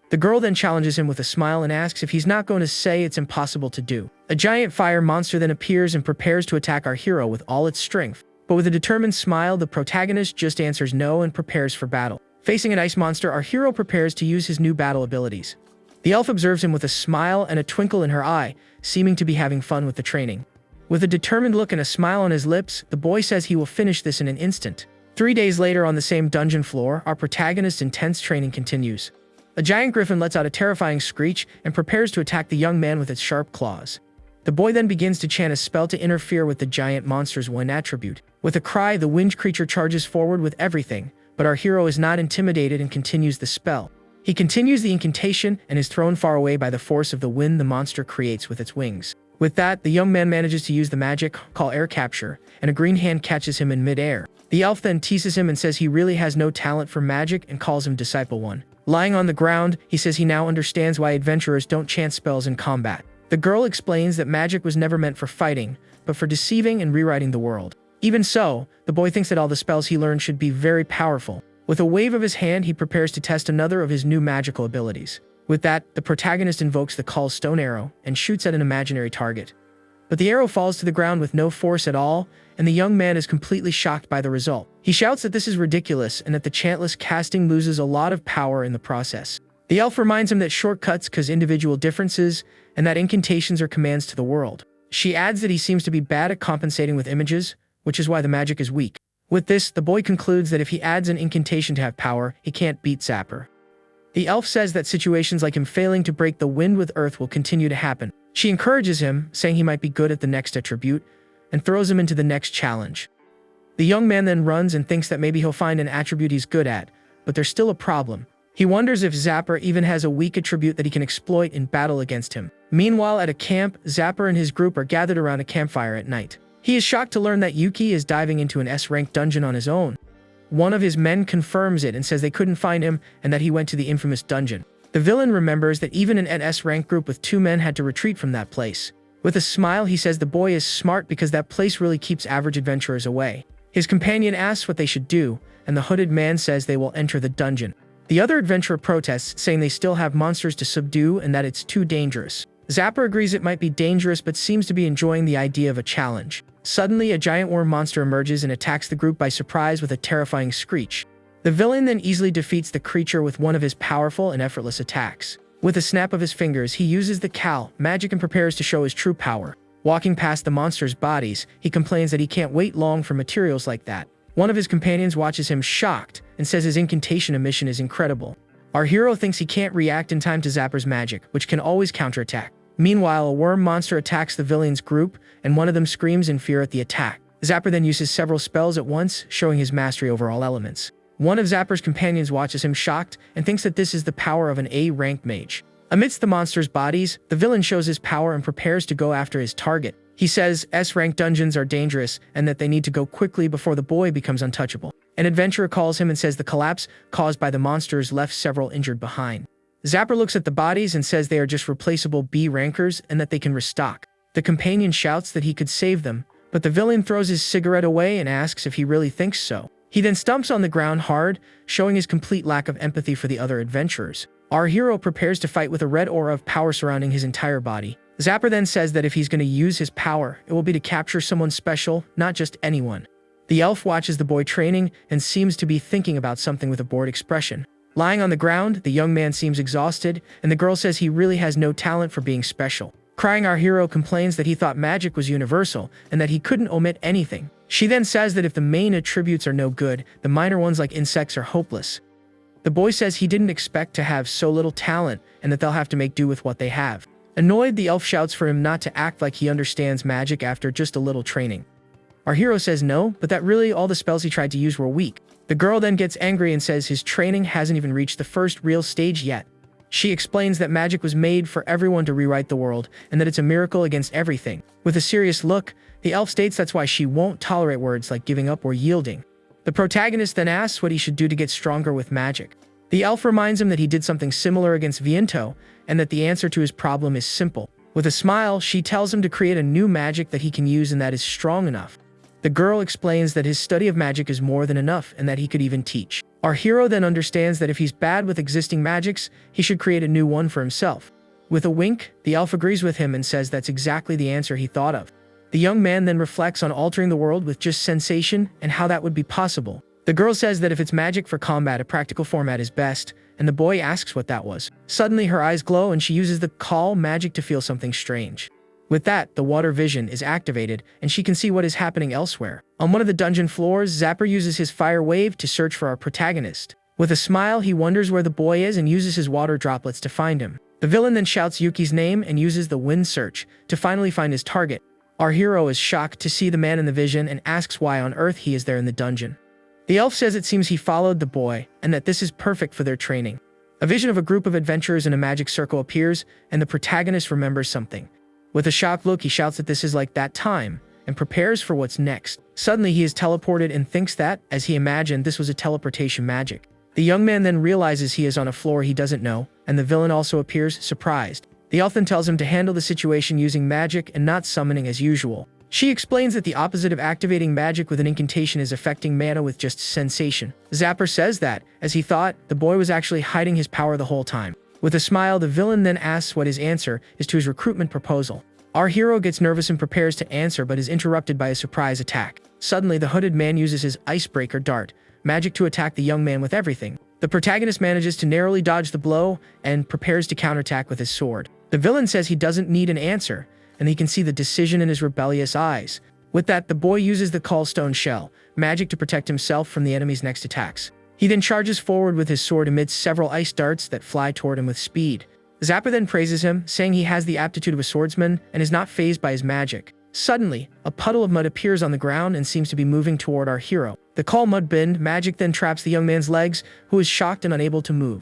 A: The girl then challenges him with a smile and asks if he's not going to say it's impossible to do. A giant fire monster then appears and prepares to attack our hero with all its strength. But with a determined smile, the protagonist just answers no and prepares for battle. Facing an ice monster, our hero prepares to use his new battle abilities. The elf observes him with a smile and a twinkle in her eye, seeming to be having fun with the training. With a determined look and a smile on his lips, the boy says he will finish this in an instant. 3 days later on the same dungeon floor, our protagonist's intense training continues. A giant griffin lets out a terrifying screech and prepares to attack the young man with its sharp claws. The boy then begins to chant a spell to interfere with the giant monster's one attribute. With a cry, the winged creature charges forward with everything, but our hero is not intimidated and continues the spell. He continues the incantation and is thrown far away by the force of the wind the monster creates with its wings. With that, the young man manages to use the magic called air capture, and a green hand catches him in mid-air. The elf then teases him and says he really has no talent for magic and calls him Disciple 1. Lying on the ground, he says he now understands why adventurers don't chant spells in combat. The girl explains that magic was never meant for fighting, but for deceiving and rewriting the world. Even so, the boy thinks that all the spells he learned should be very powerful. With a wave of his hand, he prepares to test another of his new magical abilities. With that, the protagonist invokes the Call Stone Arrow and shoots at an imaginary target. But the arrow falls to the ground with no force at all, and the young man is completely shocked by the result. He shouts that this is ridiculous and that the chantless casting loses a lot of power in the process. The elf reminds him that shortcuts cause individual differences and that incantations are commands to the world. She adds that he seems to be bad at compensating with images, which is why the magic is weak. With this, the boy concludes that if he adds an incantation to have power, he can't beat Zapper. The elf says that situations like him failing to break the wind with earth will continue to happen. She encourages him, saying he might be good at the next attribute, and throws him into the next challenge. The young man then runs and thinks that maybe he'll find an attribute he's good at, but there's still a problem. He wonders if Zapper even has a weak attribute that he can exploit in battle against him. Meanwhile, at a camp, Zapper and his group are gathered around a campfire at night. He is shocked to learn that Yuki is diving into an S-rank dungeon on his own. One of his men confirms it and says they couldn't find him and that he went to the infamous dungeon. The villain remembers that even an S-rank group with 2 men had to retreat from that place. With a smile, he says the boy is smart because that place really keeps average adventurers away. His companion asks what they should do, and the hooded man says they will enter the dungeon. The other adventurer protests, saying they still have monsters to subdue and that it's too dangerous. Zapper agrees it might be dangerous but seems to be enjoying the idea of a challenge. Suddenly, a giant worm monster emerges and attacks the group by surprise with a terrifying screech. The villain then easily defeats the creature with one of his powerful and effortless attacks. With a snap of his fingers, he uses the Cal magic and prepares to show his true power. Walking past the monster's bodies, he complains that he can't wait long for materials like that. One of his companions watches him shocked and says his incantation emission is incredible. Our hero thinks he can't react in time to Zapper's magic, which can always counterattack. Meanwhile, a worm monster attacks the villain's group, and one of them screams in fear at the attack. Zapper then uses several spells at once, showing his mastery over all elements. One of Zapper's companions watches him shocked and thinks that this is the power of an A-ranked mage. Amidst the monster's bodies, the villain shows his power and prepares to go after his target. He says S-ranked dungeons are dangerous and that they need to go quickly before the boy becomes untouchable. An adventurer calls him and says the collapse caused by the monsters left several injured behind. Zapper looks at the bodies and says they are just replaceable B rankers and that they can restock. The companion shouts that he could save them, but the villain throws his cigarette away and asks if he really thinks so. He then stumps on the ground hard, showing his complete lack of empathy for the other adventurers. Our hero prepares to fight with a red aura of power surrounding his entire body. Zapper then says that if he's going to use his power, it will be to capture someone special, not just anyone. The elf watches the boy training and seems to be thinking about something with a bored expression. Lying on the ground, the young man seems exhausted, and the girl says he really has no talent for being special. Crying, our hero complains that he thought magic was universal and that he couldn't omit anything. She then says that if the main attributes are no good, the minor ones like insects are hopeless. The boy says he didn't expect to have so little talent and that they'll have to make do with what they have. Annoyed, the elf shouts for him not to act like he understands magic after just a little training. Our hero says no, but that really all the spells he tried to use were weak. The girl then gets angry and says his training hasn't even reached the first real stage yet. She explains that magic was made for everyone to rewrite the world and that it's a miracle against everything. With a serious look, the elf states that's why she won't tolerate words like giving up or yielding. The protagonist then asks what he should do to get stronger with magic. The elf reminds him that he did something similar against Viento and that the answer to his problem is simple. With a smile, she tells him to create a new magic that he can use and that is strong enough. The girl explains that his study of magic is more than enough and that he could even teach. Our hero then understands that if he's bad with existing magics, he should create a new one for himself. With a wink, the elf agrees with him and says that's exactly the answer he thought of. The young man then reflects on altering the world with just sensation and how that would be possible. The girl says that if it's magic for combat, a practical format is best, and the boy asks what that was. Suddenly, her eyes glow and she uses the call magic to feel something strange. With that, the water vision is activated, and she can see what is happening elsewhere. On one of the dungeon floors, Zapper uses his fire wave to search for our protagonist. With a smile, he wonders where the boy is and uses his water droplets to find him. The villain then shouts Yuki's name and uses the wind search to finally find his target. Our hero is shocked to see the man in the vision and asks why on earth he is there in the dungeon. The elf says it seems he followed the boy and that this is perfect for their training. A vision of a group of adventurers in a magic circle appears, and the protagonist remembers something. With a shocked look, he shouts that this is like that time, and prepares for what's next. Suddenly, he is teleported and thinks that, as he imagined, this was a teleportation magic. The young man then realizes he is on a floor he doesn't know, and the villain also appears, surprised. The elf then tells him to handle the situation using magic and not summoning as usual. She explains that the opposite of activating magic with an incantation is affecting mana with just sensation. Zapper says that, as he thought, the boy was actually hiding his power the whole time. With a smile, the villain then asks what his answer is to his recruitment proposal. Our hero gets nervous and prepares to answer but is interrupted by a surprise attack. Suddenly, the hooded man uses his icebreaker dart, magic to attack the young man with everything. The protagonist manages to narrowly dodge the blow and prepares to counterattack with his sword. The villain says he doesn't need an answer, and he can see the decision in his rebellious eyes. With that, the boy uses the Callstone Shell, magic to protect himself from the enemy's next attacks. He then charges forward with his sword amidst several ice darts that fly toward him with speed. Zapper then praises him, saying he has the aptitude of a swordsman and is not fazed by his magic. Suddenly, a puddle of mud appears on the ground and seems to be moving toward our hero. The call mud bend magic then traps the young man's legs, who is shocked and unable to move.